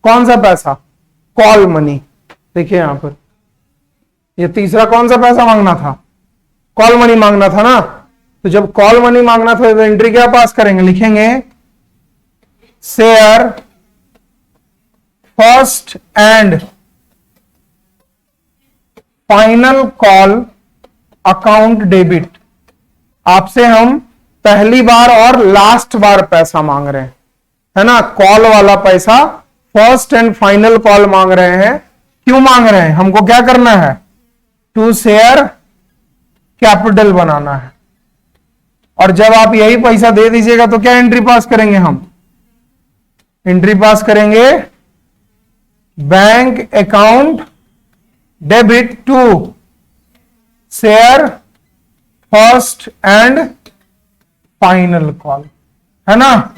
कौन सा पैसा? Call money. देखिए यहां पर ये तीसरा कौन सा पैसा मांगना था? कॉल मनी मांगना था ना। तो जब कॉल मनी मांगना था तो एंट्री क्या पास करेंगे? लिखेंगे share first and final call account debit. आपसे हम पहली बार और लास्ट बार पैसा मांग रहे हैं, है ना। कॉल वाला पैसा फर्स्ट एंड फाइनल कॉल मांग रहे हैं। क्यों मांग रहे हैं? हमको क्या करना है? टू शेयर कैपिटल बनाना है। और जब आप यही पैसा दे दीजिएगा तो क्या एंट्री पास करेंगे? हम एंट्री पास करेंगे bank account debit to share first and final call, है ना।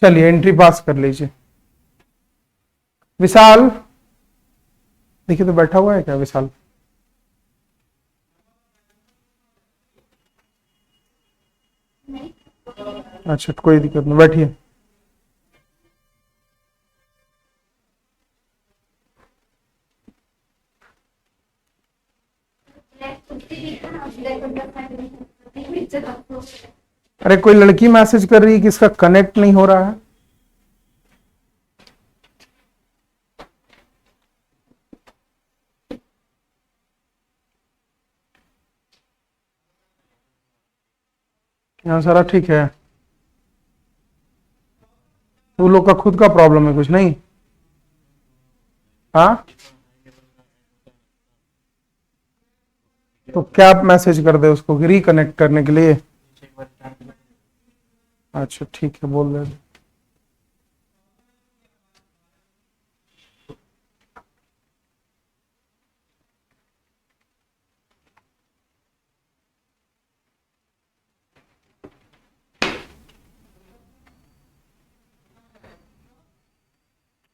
चलिए एंट्री पास कर लीजिए। विशाल देखिए तो बैठा हुआ है क्या विशाल? अच्छा कोई दिक्कत नहीं, बैठिए। अरे कोई लड़की मैसेज कर रही है कि इसका कनेक्ट नहीं हो रहा है। यहाँ सारा ठीक है, वो लोग का खुद का प्रॉब्लम है कुछ नहीं। हाँ तो क्या आप मैसेज कर दे उसको कि रिकनेक्ट करने के लिए? अच्छा ठीक है, बोल रहे।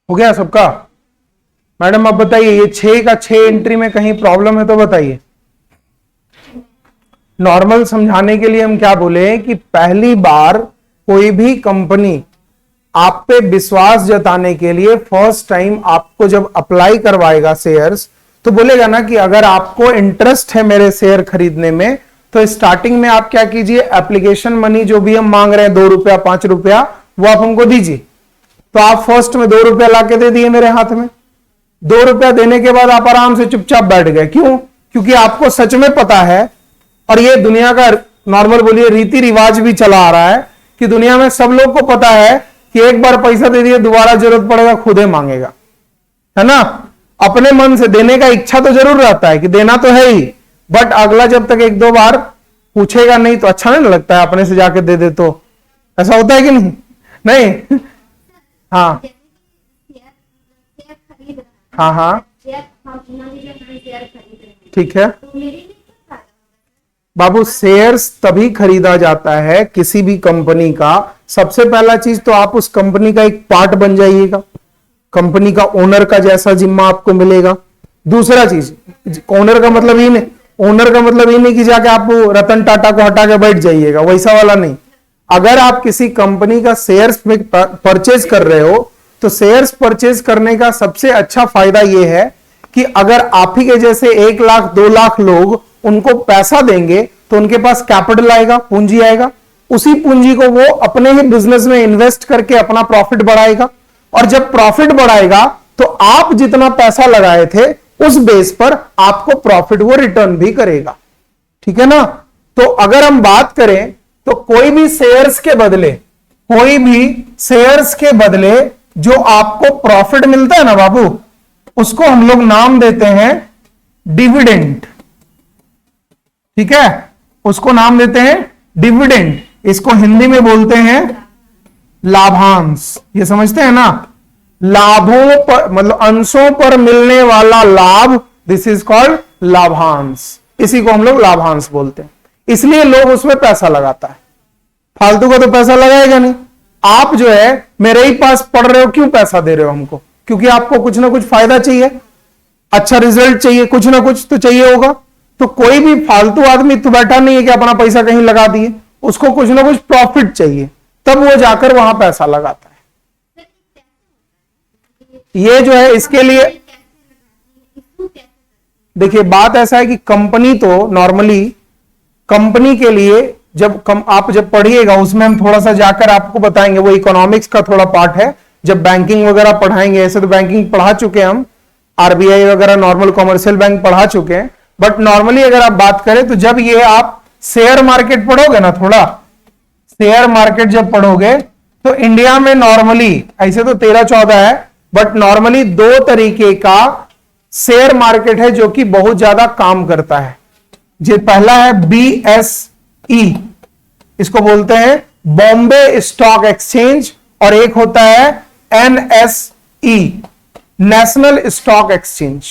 हो गया सबका? मैडम अब बताइए, ये 6 का 6 एंट्री में कहीं प्रॉब्लम है तो बताइए। नॉर्मल समझाने के लिए हम क्या बोले कि पहली बार कोई भी कंपनी आप पे विश्वास जताने के लिए फर्स्ट टाइम आपको जब अप्लाई करवाएगा शेयर्स, तो बोलेगा ना कि अगर आपको इंटरेस्ट है मेरे शेयर खरीदने में तो स्टार्टिंग में आप क्या कीजिए, एप्लीकेशन मनी जो भी हम मांग रहे हैं 2 रुपया 5 रुपया वो आप हमको दीजिए। तो आप फर्स्ट में 2 रुपया लाके दे दिए मेरे हाथ में। 2 रुपया देने के बाद आप आराम से चुपचाप बैठ गए। क्यों? क्योंकि आपको सच में पता है, और ये दुनिया का नॉर्मल बोलिए रीति रिवाज भी चला आ रहा है कि दुनिया में सब लोग को पता है कि एक बार पैसा दे दिए दोबारा जरूरत पड़ेगा खुद ही मांगेगा, है ना। अपने मन से देने का इच्छा तो जरूर रहता है कि देना तो है ही, बट अगला जब तक 1-2 बार पूछेगा नहीं तो अच्छा नहीं लगता है अपने से जाके दे दे। तो ऐसा होता है कि नहीं? नहीं हाँ हाँ हाँ ठीक है बाबू। शेयर्स तभी खरीदा जाता है किसी भी कंपनी का, सबसे पहला चीज तो आप उस कंपनी का एक पार्ट बन जाइएगा, कंपनी का ओनर का जैसा जिम्मा आपको मिलेगा। दूसरा चीज, ओनर का मतलब ही नहीं, ओनर का मतलब ये नहीं कि जाके आप रतन टाटा को हटा के बैठ जाइएगा, वैसा वाला नहीं। अगर आप किसी कंपनी का शेयर्स में परचेज कर रहे हो तो शेयर्स परचेज करने का सबसे अच्छा फायदा यह है कि अगर आप ही के जैसे 1 लाख 2 लाख लोग उनको पैसा देंगे तो उनके पास कैपिटल आएगा, पूंजी आएगा। उसी पूंजी को वो अपने ही बिजनेस में इन्वेस्ट करके अपना प्रॉफिट बढ़ाएगा, और जब प्रॉफिट बढ़ाएगा तो आप जितना पैसा लगाए थे उस बेस पर आपको प्रॉफिट वो रिटर्न भी करेगा। ठीक है ना। तो अगर हम बात करें तो कोई भी शेयर्स के बदले जो आपको प्रॉफिट मिलता है ना बाबू, उसको हम लोग नाम देते हैं डिविडेंड। ठीक है, उसको नाम देते हैं डिविडेंड। इसको हिंदी में बोलते हैं लाभांश। ये समझते हैं ना, लाभों पर मतलब अंशों पर मिलने वाला लाभ, दिस इज कॉल्ड लाभांश। इसी को हम लोग लाभांश बोलते हैं। इसलिए लोग उसमें पैसा लगाता है, फालतू का तो पैसा लगाएगा नहीं। आप जो है मेरे ही पास पढ़ रहे हो, क्यों पैसा दे रहे हो हमको? क्योंकि आपको कुछ ना कुछ फायदा चाहिए, अच्छा रिजल्ट चाहिए, कुछ ना कुछ तो चाहिए होगा। तो कोई भी फालतू आदमी तो बैठा नहीं है कि अपना पैसा कहीं लगा दिए, उसको कुछ ना कुछ प्रॉफिट चाहिए, तब वो जाकर वहां पैसा लगाता है। ये जो है इसके लिए देखिए बात ऐसा है कि कंपनी तो नॉर्मली कंपनी के लिए आप जब पढ़िएगा उसमें हम थोड़ा सा जाकर आपको बताएंगे, वो इकोनॉमिक्स का थोड़ा पार्ट है। जब बैंकिंग वगैरह पढ़ाएंगे, ऐसे तो बैंकिंग पढ़ा चुके हैं हम, आरबीआई वगैरह नॉर्मल कॉमर्शियल बैंक पढ़ा चुके हैं, बट नॉर्मली अगर आप बात करें तो जब ये आप शेयर मार्केट पढ़ोगे ना, थोड़ा शेयर मार्केट जब पढ़ोगे तो इंडिया में नॉर्मली ऐसे तो 13-14 है, बट नॉर्मली 2 तरीके का शेयर मार्केट है जो कि बहुत ज्यादा काम करता है। जो पहला है BSE, इसको बोलते हैं बॉम्बे स्टॉक एक्सचेंज, और एक होता है NSE, नेशनल स्टॉक एक्सचेंज,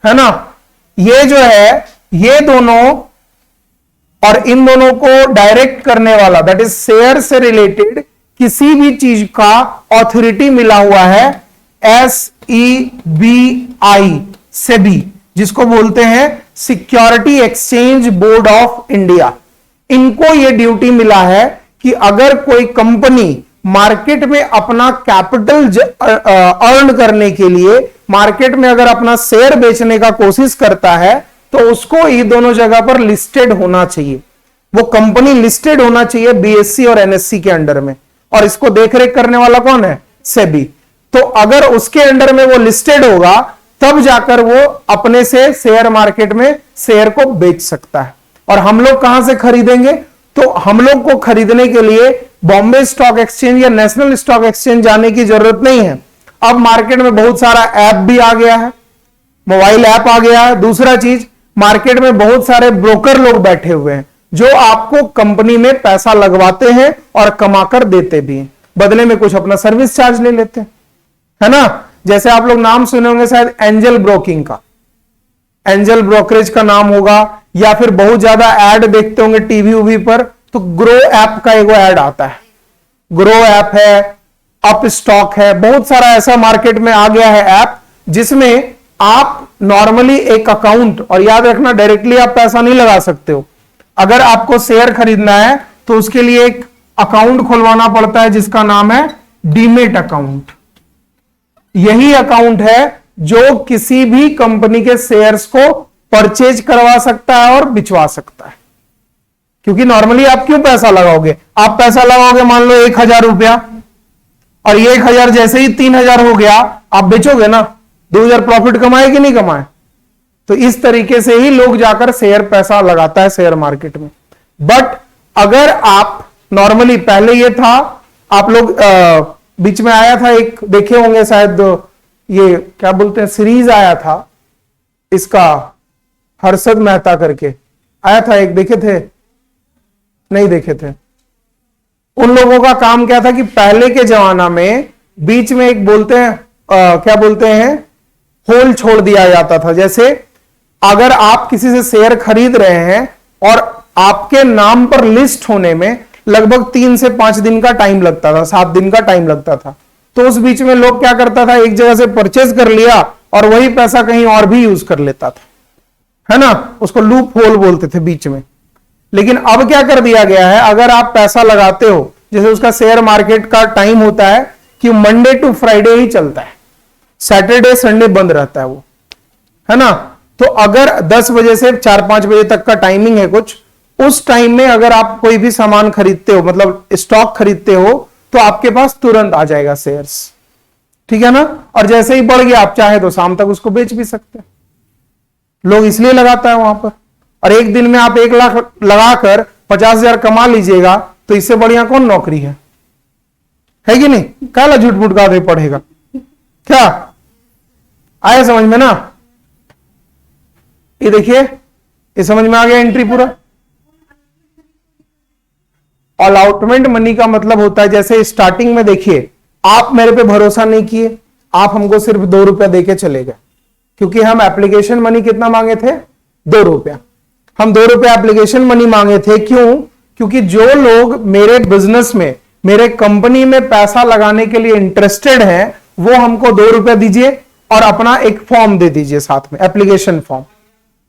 है ना। ये जो है ये दोनों, और इन दोनों को डायरेक्ट करने वाला, दैट इज शेयर से रिलेटेड किसी भी चीज का ऑथोरिटी मिला हुआ है SEBI, सेबी, जिसको बोलते हैं security exchange board of India. इनको यह ड्यूटी मिला है कि अगर कोई कंपनी मार्केट में अपना कैपिटल अर्न करने के लिए मार्केट में अगर अपना शेयर बेचने का कोशिश करता है तो उसको ये दोनों जगह पर लिस्टेड होना चाहिए। वो कंपनी लिस्टेड होना चाहिए BSE और NSE के अंडर में, और इसको देखरेख करने वाला कौन है? सेबी। तो अगर उसके अंडर में वो लिस्टेड होगा तब जाकर वो अपने से शेयर मार्केट में शेयर को बेच सकता है। और हम लोग कहां से खरीदेंगे? तो हम लोग को खरीदने के लिए बॉम्बे स्टॉक एक्सचेंज या नेशनल स्टॉक एक्सचेंज जाने की जरूरत नहीं है। अब मार्केट में बहुत सारा ऐप भी आ गया है, मोबाइल ऐप आ गया है। दूसरा चीज, मार्केट में बहुत सारे ब्रोकर लोग बैठे हुए हैं जो आपको कंपनी में पैसा लगवाते हैं और कमाकर देते भी हैं, बदले में कुछ अपना सर्विस चार्ज ले लेते हैं, है ना। जैसे आप लोग नाम सुने होंगे शायद एंजल ब्रोकिंग का, एंजल ब्रोकरेज का नाम होगा, या फिर बहुत ज्यादा ऐड देखते होंगे टीवी उवी पर, तो ग्रो ऐप का एक ऐड आता है। ग्रो ऐप है, अप स्टॉक है, बहुत सारा ऐसा मार्केट में आ गया है ऐप जिसमें आप नॉर्मली एक अकाउंट, और याद रखना डायरेक्टली आप पैसा नहीं लगा सकते हो। अगर आपको शेयर खरीदना है तो उसके लिए एक अकाउंट खुलवाना पड़ता है जिसका नाम है डीमेट अकाउंट। यही अकाउंट है जो किसी भी कंपनी के शेयर्स को परचेज करवा सकता है और बिचवा सकता है। क्योंकि नॉर्मली आप क्यों पैसा लगाओगे? आप पैसा लगाओगे मान लो 1,000 रुपया, और ये 1,000 जैसे ही 3,000 हो गया आप बेचोगे ना, 2,000 प्रॉफिट कमाए कि नहीं कमाए? तो इस तरीके से ही लोग जाकर शेयर पैसा लगाता है शेयर मार्केट में। बट अगर आप नॉर्मली, पहले ये था, आप लोग बीच में आया था एक, देखे होंगे शायद, ये क्या बोलते हैं, सीरीज आया था इसका, हर्षद मेहता करके आया था एक, देखे थे? नहीं देखे थे। उन लोगों का काम क्या था कि पहले के जमाना में बीच में एक बोलते हैं क्या बोलते हैं, होल छोड़ दिया जाता था। जैसे अगर आप किसी से शेयर खरीद रहे हैं और आपके नाम पर लिस्ट होने में लगभग 3 से 5 दिन का टाइम लगता था, 7 दिन का टाइम लगता था, तो उस बीच में लोग क्या करता था, एक जगह से परचेज कर लिया और वही पैसा कहीं और भी यूज कर लेता था, है ना, उसको लूप होल बोलते थे बीच में। लेकिन अब क्या कर दिया गया है, अगर आप पैसा लगाते हो, जैसे उसका शेयर मार्केट का टाइम होता है कि मंडे टू फ्राइडे ही चलता है, सैटरडे संडे बंद रहता है वो, है ना। तो अगर 10 बजे से 4-5 बजे तक का टाइमिंग है कुछ, उस टाइम में अगर आप कोई भी सामान खरीदते हो, मतलब स्टॉक खरीदते हो, तो आपके पास तुरंत आ जाएगा शेयर्स, ठीक है ना। और जैसे ही बढ़ गया, आप चाहे तो शाम तक उसको बेच भी सकते हैं। लोग इसलिए लगाता है वहां पर। और एक दिन में आप 1 लाख लगाकर 50,000 कमा लीजिएगा, तो इससे बढ़िया कौन नौकरी है कि नहीं। काला झूठ मूठ गाधे पढ़ेगा क्या, आया समझ में ना। ये देखिए, ये समझ में आ गया एंट्री पूरा। अलॉटमेंट मनी का मतलब होता है, जैसे स्टार्टिंग में देखिए, आप मेरे पे भरोसा नहीं किए, आप हमको सिर्फ 2 रुपया देके चले गए, क्योंकि हम एप्लीकेशन मनी कितना मांगे थे, 2 रुपया। हम 2 रुपया एप्लीकेशन मनी मांगे थे, क्यों, क्योंकि जो लोग मेरे बिजनेस में, मेरे कंपनी में पैसा लगाने के लिए इंटरेस्टेड हैं, वो हमको 2 रुपया दीजिए और अपना एक फॉर्म दे दीजिए साथ में, एप्लीकेशन फॉर्म।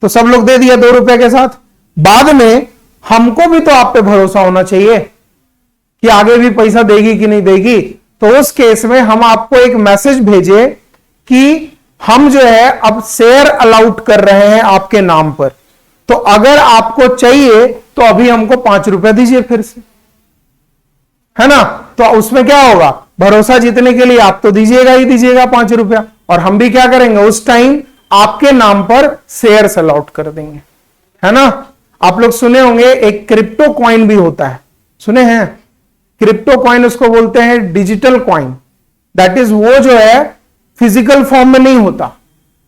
तो सब लोग दे दिया 2 रुपया के साथ। बाद में हमको भी तो आप पे भरोसा होना चाहिए कि आगे भी पैसा देगी कि नहीं देगी। तो उस केस में हम आपको एक मैसेज भेजे कि हम जो है अब शेयर अलाउट कर रहे हैं आपके नाम पर, तो अगर आपको चाहिए तो अभी हमको 5 रुपया दीजिए फिर से, है ना। तो उसमें क्या होगा, भरोसा जीतने के लिए आप तो दीजिएगा ही दीजिएगा 5 रुपया, और हम भी क्या करेंगे, उस टाइम आपके नाम पर शेयर्स अलाउट कर देंगे, है ना। आप लोग सुने होंगे एक क्रिप्टो कॉइन भी होता है, सुने हैं। क्रिप्टो कॉइन उसको बोलते हैं डिजिटल कॉइन, दैट इज वो जो है फिजिकल फॉर्म में नहीं होता,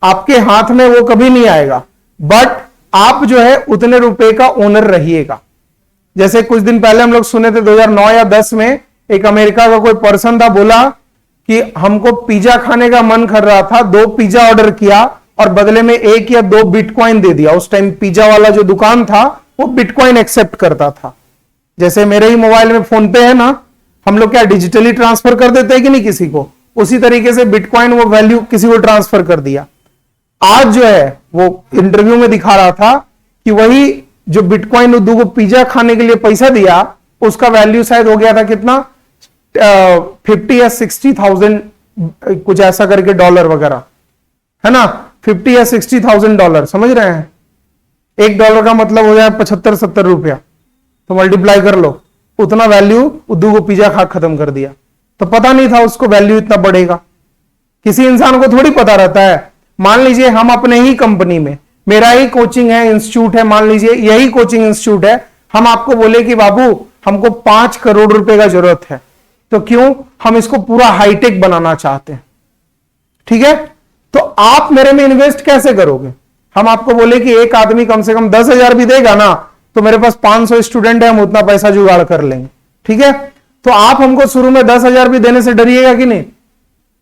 आपके हाथ में वो कभी नहीं आएगा, बट आप जो है उतने रुपए का ओनर रहिएगा। जैसे कुछ दिन पहले हम लोग सुने थे 2009 या 10 में, एक अमेरिका का कोई पर्सन था, बोला कि हमको पिज्जा खाने का मन कर रहा था, 2 पिज्जा ऑर्डर किया और बदले में 1 या 2 बिटकॉइन दे दिया। उस टाइम पिज्जा वाला जो दुकान था वो बिटकॉइन एक्सेप्ट करता था। जैसे मेरे ही मोबाइल में फोन पे है ना, हम लोग क्या डिजिटली ट्रांसफर कर देते हैं कि नहीं किसी को, उसी तरीके से बिटकॉइन वो वैल्यू किसी को ट्रांसफर कर दिया। आज जो है वो इंटरव्यू में दिखा रहा था कि वही जो बिटकॉइन 2 पिज्जा खाने के लिए पैसा दिया, उसका वैल्यू शायद हो गया था कितना, 50 या 60,000 कुछ ऐसा करके डॉलर वगैरह, है ना। 50 या 60,000 डॉलर, समझ रहे हैं। $1 का मतलब हो जाए 75-70 रुपया, तो मल्टीप्लाई कर लो, उतना वैल्यू 2 पिज्जा खा खत्म कर दिया। तो पता नहीं था उसको वैल्यू इतना बढ़ेगा। किसी इंसान को थोड़ी पता रहता है। मान लीजिए हम अपने ही कंपनी में, मेरा ही कोचिंग है, इंस्टीट्यूट है, मान लीजिए यही कोचिंग इंस्टीट्यूट है, हम आपको बोले कि बाबू हमको 5 करोड़ रुपए का जरूरत है, तो क्यों, हम इसको पूरा हाईटेक बनाना चाहते हैं, ठीक है। तो आप मेरे में इन्वेस्ट कैसे करोगे, हम आपको बोले कि एक आदमी कम से कम 10,000 भी देगा ना, तो मेरे पास 500 स्टूडेंट है, हम उतना पैसा जुगाड़ कर लेंगे, ठीक है। तो आप हमको शुरू में 10,000 भी देने से डरिएगा कि नहीं,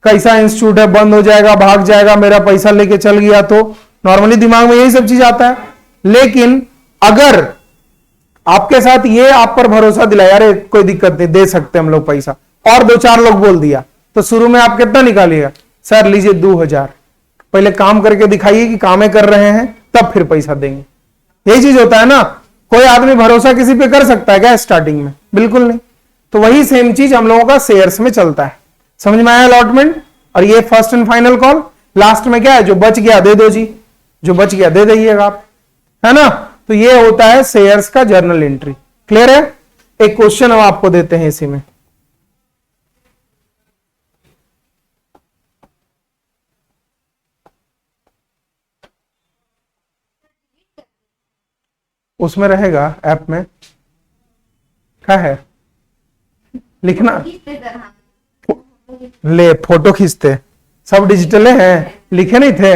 कैसा इंस्टीट्यूट है, बंद हो जाएगा, भाग जाएगा, मेरा पैसा लेके चल गया, तो नॉर्मली दिमाग में यही सब चीज आता है। लेकिन अगर आपके साथ ये आप पर भरोसा दिलाया, अरे कोई दिक्कत नहीं, दे सकते हम लोग पैसा, और 2-4 लोग बोल दिया, तो शुरू में आप कितना निकालिएगा, सर लीजिए 2,000, पहले काम करके दिखाइए कि कामें कर रहे हैं, तब फिर पैसा देंगे। यही चीज होता है ना। कोई आदमी भरोसा किसी पे कर सकता है क्या स्टार्टिंग में, बिल्कुल नहीं। तो वही सेम चीज हम लोगों का शेयर्स में चलता है। समझ में आया अलॉटमेंट। और ये first and final call, last में क्या है, जो बच गया दे दो जी, जो बच गया दे दीजिएगा आप, है ना। तो ये होता है शेयर्स का जर्नल एंट्री। क्लियर है। एक क्वेश्चन हम आपको देते हैं इसी में, उसमें रहेगा ऐप में, क्या है लिखना, ले फोटो खींचते, सब डिजिटल है, लिखे नहीं थे,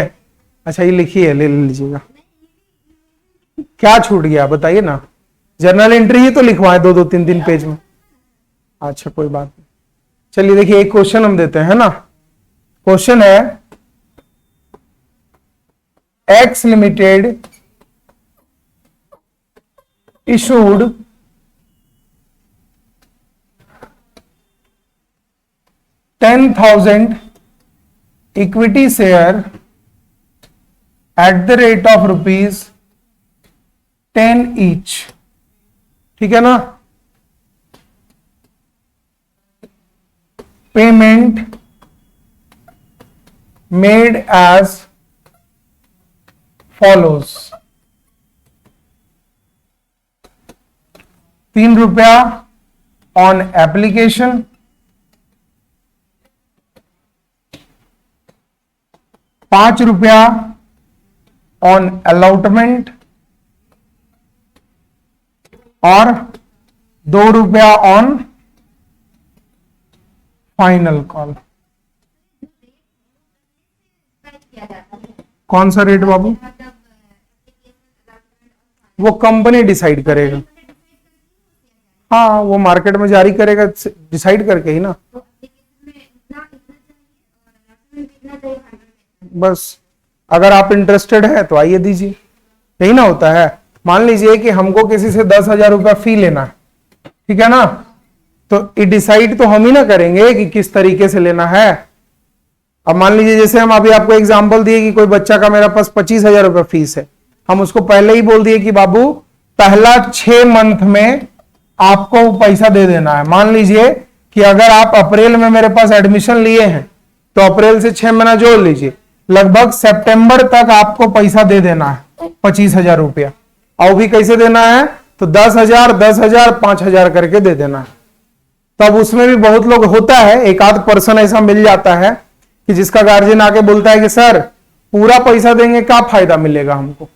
अच्छा ये लिखिए, ले लीजिएगा। क्या छूट गया बताइए ना, जर्नल एंट्री ही तो लिखवाए 2-2, 3-3 पेज में। अच्छा कोई बात नहीं, चलिए देखिए एक क्वेश्चन हम देते हैं ना। क्वेश्चन है, X limited issued $10,000 equity share at the rate of ₹10 each. ठीक है ना। Payment made as follows. ₹3 on application, ₹5 on allotment और ₹2 ऑन फाइनल कॉल। किया जाता है कौन सा रेट बाबू? मतलब वो कंपनी डिसाइड करेगा। हाँ, वो मार्केट में जारी करेगा डिसाइड करके ही ना। तो एप्लीकेशन में इतना इतना चाहिए और इतना चाहिए 100 बस अगर आप इंटरेस्टेड है तो आइए दीजिए, यही ना होता है। मान लीजिए कि हमको किसी से 10,000 रुपया फी लेना है, ठीक है ना, तो ये डिसाइड तो हम ही ना करेंगे कि किस तरीके से लेना है। अब मान लीजिए जैसे हम अभी आपको एग्जांपल दिए कि कोई बच्चा का मेरे पास 25,000 रुपया फीस है, हम उसको पहले ही बोल दिए कि बाबू पहला 6 मंथ में आपको पैसा दे देना है। मान लीजिए कि अगर आप अप्रैल में मेरे पास एडमिशन लिए हैं तो अप्रैल से 6 महीना जोड़ लीजिए, लगभग सितंबर तक आपको पैसा दे देना है 25,000 रुपया। और भी कैसे देना है तो 10,000 10,000 5,000 करके दे देना है। तब उसमें भी बहुत लोग होता है, एक आध पर्सन ऐसा मिल जाता है कि जिसका गार्जियन आके बोलता है कि सर पूरा पैसा देंगे क्या फायदा मिलेगा हमको,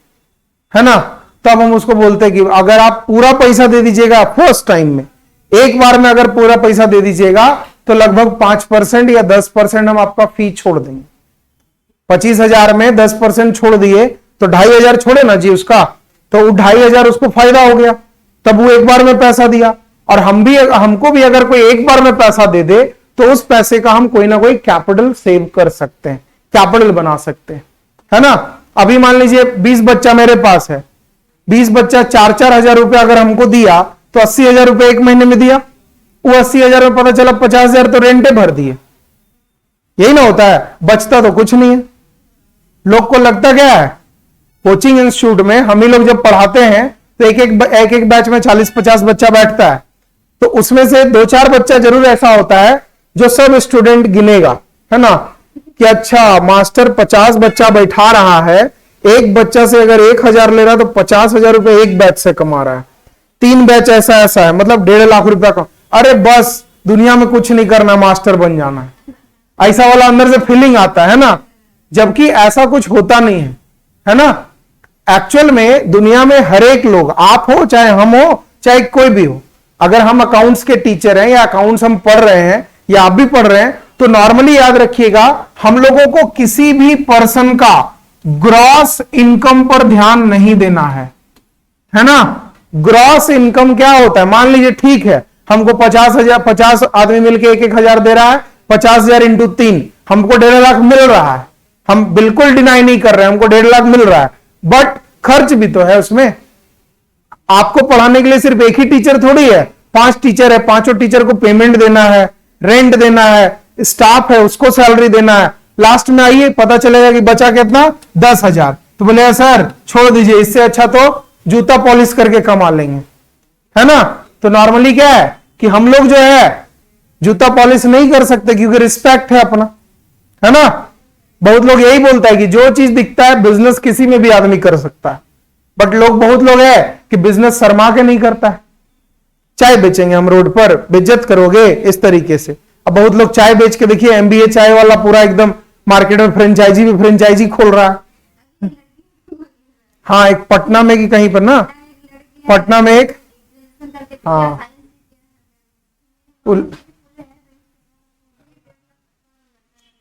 है ना। तब हम उसको बोलते हैं कि अगर आप पूरा पैसा दे दीजिएगा फर्स्ट टाइम में, एक बार में अगर पूरा पैसा दे दीजिएगा तो लगभग 5% या 10% हम आपका फी छोड़ देंगे। 25,000 में 10% छोड़ दिए तो 2,500 छोड़े ना जी उसका, तो वो 2,500 उसको फायदा हो गया। तब वो एक बार में पैसा दिया, और हमको भी अगर कोई एक बार में पैसा दे दे तो उस पैसे का हम कोई ना कोई कैपिटल सेव कर सकते हैं, कैपिटल बना सकते हैं, है ना। अभी मान लीजिए 20 बच्चा मेरे पास है, 20 बच्चा 4-4 हजार रुपया अगर हमको दिया तो 80,000 रुपया एक महीने में दिया। वो 80,000 में पता चला 50,000 तो रेंटे भर दिए। यही ना होता है, बचता तो कुछ नहीं है। लोग को लगता क्या है, कोचिंग इंस्टीट्यूट में हम ही लोग जब पढ़ाते हैं तो एक एक बैच में 40-50 बच्चा बैठता है, तो उसमें से 2-4 बच्चा जरूर ऐसा होता है जो सब स्टूडेंट गिनेगा, है ना, कि अच्छा मास्टर 50 बच्चा बैठा रहा है, एक बच्चा से अगर 1,000 ले रहा है तो 50,000 रुपए एक बैच से कमा रहा है। 3 बैच ऐसा ऐसा है, मतलब 1.5 लाख रुपया का। अरे बस दुनिया में कुछ नहीं करना, मास्टर बन जाना है, ऐसा वाला अंदर से फीलिंग आता है ना। जबकि ऐसा कुछ होता नहीं है ना। एक्चुअल में दुनिया में हर एक लोग, आप हो चाहे हम हो चाहे कोई भी हो, अगर हम अकाउंट्स के टीचर हैं या अकाउंट्स हम पढ़ रहे हैं या आप भी पढ़ रहे हैं, तो नॉर्मली याद रखिएगा हम लोगों को किसी भी पर्सन का ग्रॉस इनकम पर ध्यान नहीं देना है ना। ग्रॉस इनकम क्या होता है, मान लीजिए ठीक है हमको 50 आदमी मिलके 1,000 दे रहा है, 50,000 इंटू 3 हमको 1.5 लाख मिल रहा है। हम बिल्कुल डिनाई नहीं कर रहे हैं, हमको 1.5 लाख मिल रहा है, बट खर्च भी तो है उसमें। आपको पढ़ाने के लिए सिर्फ एक ही टीचर थोड़ी है, 5 टीचर है, 5 टीचर को पेमेंट देना है, रेंट देना है, स्टाफ है उसको सैलरी देना है। लास्ट में आइए पता चलेगा कि बचा कितना 10,000, तो बोले सर छोड़ दीजिए, इससे अच्छा तो जूता पॉलिश करके कमा लेंगे, है ना। तो नॉर्मली क्या है कि हम लोग जो है जूता पॉलिश नहीं कर सकते क्योंकि रिस्पेक्ट है अपना, है ना। बहुत लोग यही बोलता है कि जो चीज दिखता है बिजनेस किसी में भी आदमी कर सकता है, बट बहुत लोग है कि बिजनेस शर्मा के नहीं करता है। चाय बेचेंगे हम रोड पर, बेइज्जत करोगे इस तरीके से। अब बहुत लोग चाय बेच के देखिए, एमबीए चाय वाला पूरा एकदम मार्केट में फ्रेंचाइजी खोल रहा है। हाँ, एक पटना में कि कहीं पर ना, पटना में एक, हाँ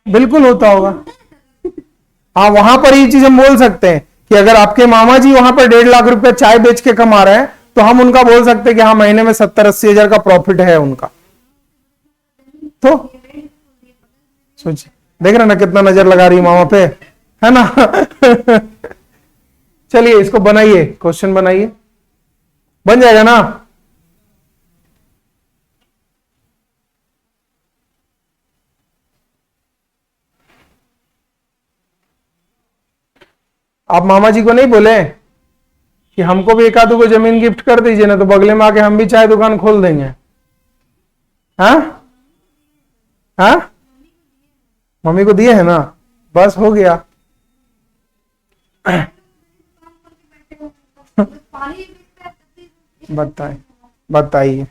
बिल्कुल होता होगा। हाँ, वहां पर ये चीज हम बोल सकते हैं कि अगर आपके मामा जी वहां पर 1.5 लाख रुपए चाय बेच के कमा रहे हैं तो हम उनका बोल सकते हैं कि हाँ महीने में 70-80 हजार का प्रॉफिट है उनका। तो सोचिए, देख रहे ना कितना नजर लगा रही है मामा पे, है ना। चलिए इसको बनाइए, क्वेश्चन बनाइए, बन जाएगा ना। आप मामा जी को नहीं बोले कि हमको भी एक आधो को जमीन गिफ्ट कर दीजिए ना, तो बगले में आके हम भी चाय दुकान खोल देंगे। हाँ हाँ, मम्मी को दिए है ना, बस हो गया। बताइए बताइए,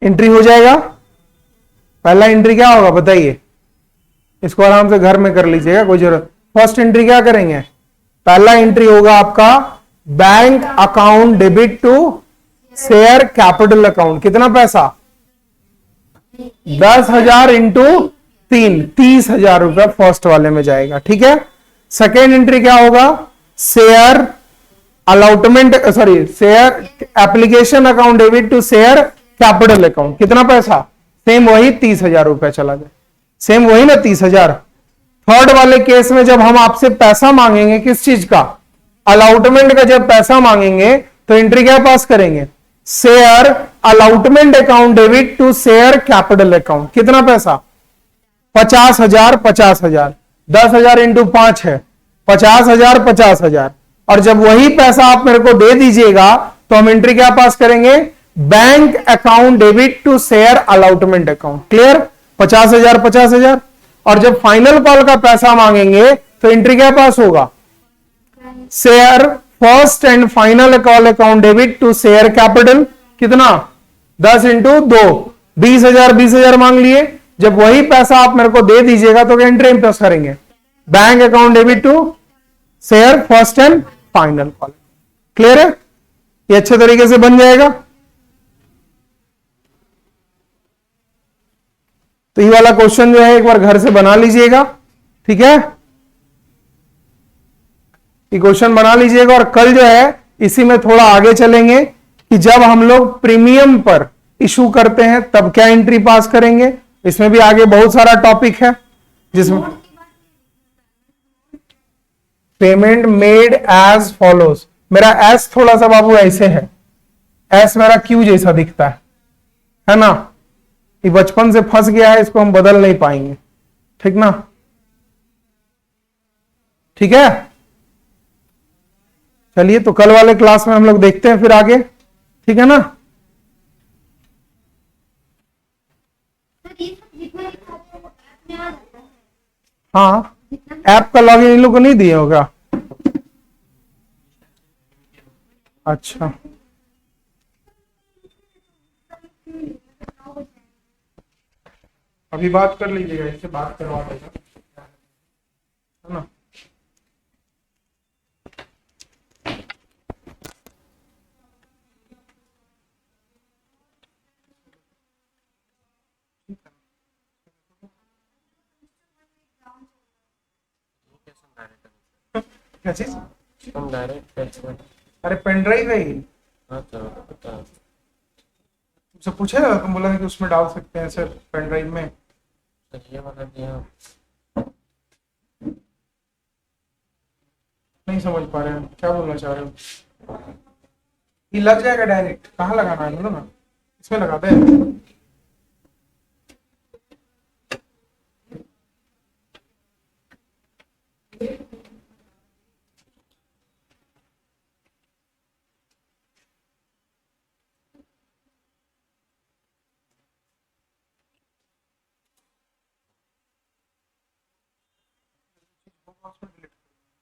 एंट्री हो जाएगा। पहला एंट्री क्या होगा बताइए, इसको आराम से घर में कर लीजिएगा, कोई जरूरत। फर्स्ट एंट्री क्या करेंगे, पहला एंट्री होगा आपका bank account debit to share capital account. कितना पैसा, 10,000 इंटू 3, 30,000 रुपया फर्स्ट वाले में जाएगा। ठीक है, सेकेंड एंट्री क्या होगा, share allotment, sorry share application account debit to share capital account. कितना पैसा, सेम वही 30,000 रुपया चला जाए, सेम वही ना 30,000। थर्ड वाले केस में जब हम आपसे पैसा मांगेंगे किस चीज का, अलॉटमेंट का, जब पैसा मांगेंगे तो एंट्री क्या पास करेंगे, share allotment account debit to share capital account. कितना पैसा, 50,000, 50,000, 10,000 इंटू 5 है 50,000, 50,000। और जब वही पैसा आप मेरे को दे दीजिएगा तो हम एंट्री क्या पास करेंगे, bank account debit to share allotment account. Clear, 50,000, 50,000। और जब फाइनल कॉल का पैसा मांगेंगे तो एंट्री क्या पास होगा, share first and final call account debit to share capital. कितना, 10 इंटू 2, 20,000, 20,000 मांग लिए। जब वही पैसा आप मेरे को दे दीजिएगा तो एंट्री पास करेंगे, bank account debit to share first and final call. Clear है, ये अच्छे तरीके से बन जाएगा। तो ये वाला क्वेश्चन जो है एक बार घर से बना लीजिएगा। ठीक है, ये क्वेश्चन बना लीजिएगा। और कल जो है इसी में थोड़ा आगे चलेंगे कि जब हम लोग प्रीमियम पर इशू करते हैं तब क्या एंट्री पास करेंगे। इसमें भी आगे बहुत सारा टॉपिक है जिसमें पेमेंट मेड एज फॉलोज। मेरा एस थोड़ा सा बाबू ऐसे है, एस मेरा क्यू जैसा दिखता है ना, ये बचपन से फंस गया है, इसको हम बदल नहीं पाएंगे। ठीक ना, ठीक है। चलिए, तो कल वाले क्लास में हम लोग देखते हैं फिर आगे। ठीक है ना, हाँ, ऐप का लॉगिन इन लोग को नहीं दिए होगा। अच्छा, अभी बात कर लीजिएगा, इससे बात करवा देगा, है ना। क्या चीज, हम डायरेक्ट अरे पेन ड्राइव है ये, पता तुमसे पूछे ना, तुम बोला कि उसमें डाल सकते हैं सर पेन ड्राइव में। ये वाला दिया। नहीं समझ पा रहे हैं क्या बोलना चाह रहे हो। ये लग जाएगा डायरेक्ट, कहाँ लगाना है बोलो ना, इसमें लगाते हैं।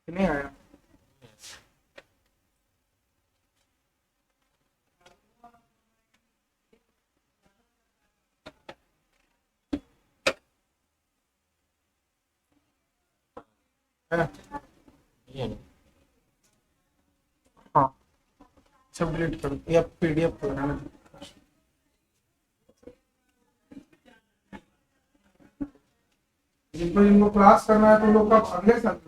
नहीं आया, है? ये नहीं। हाँ, सब डिलीट कर दो या पीडीएफ को बनाना। जिनको जिनको क्लास करना है तो लोग का अगले साल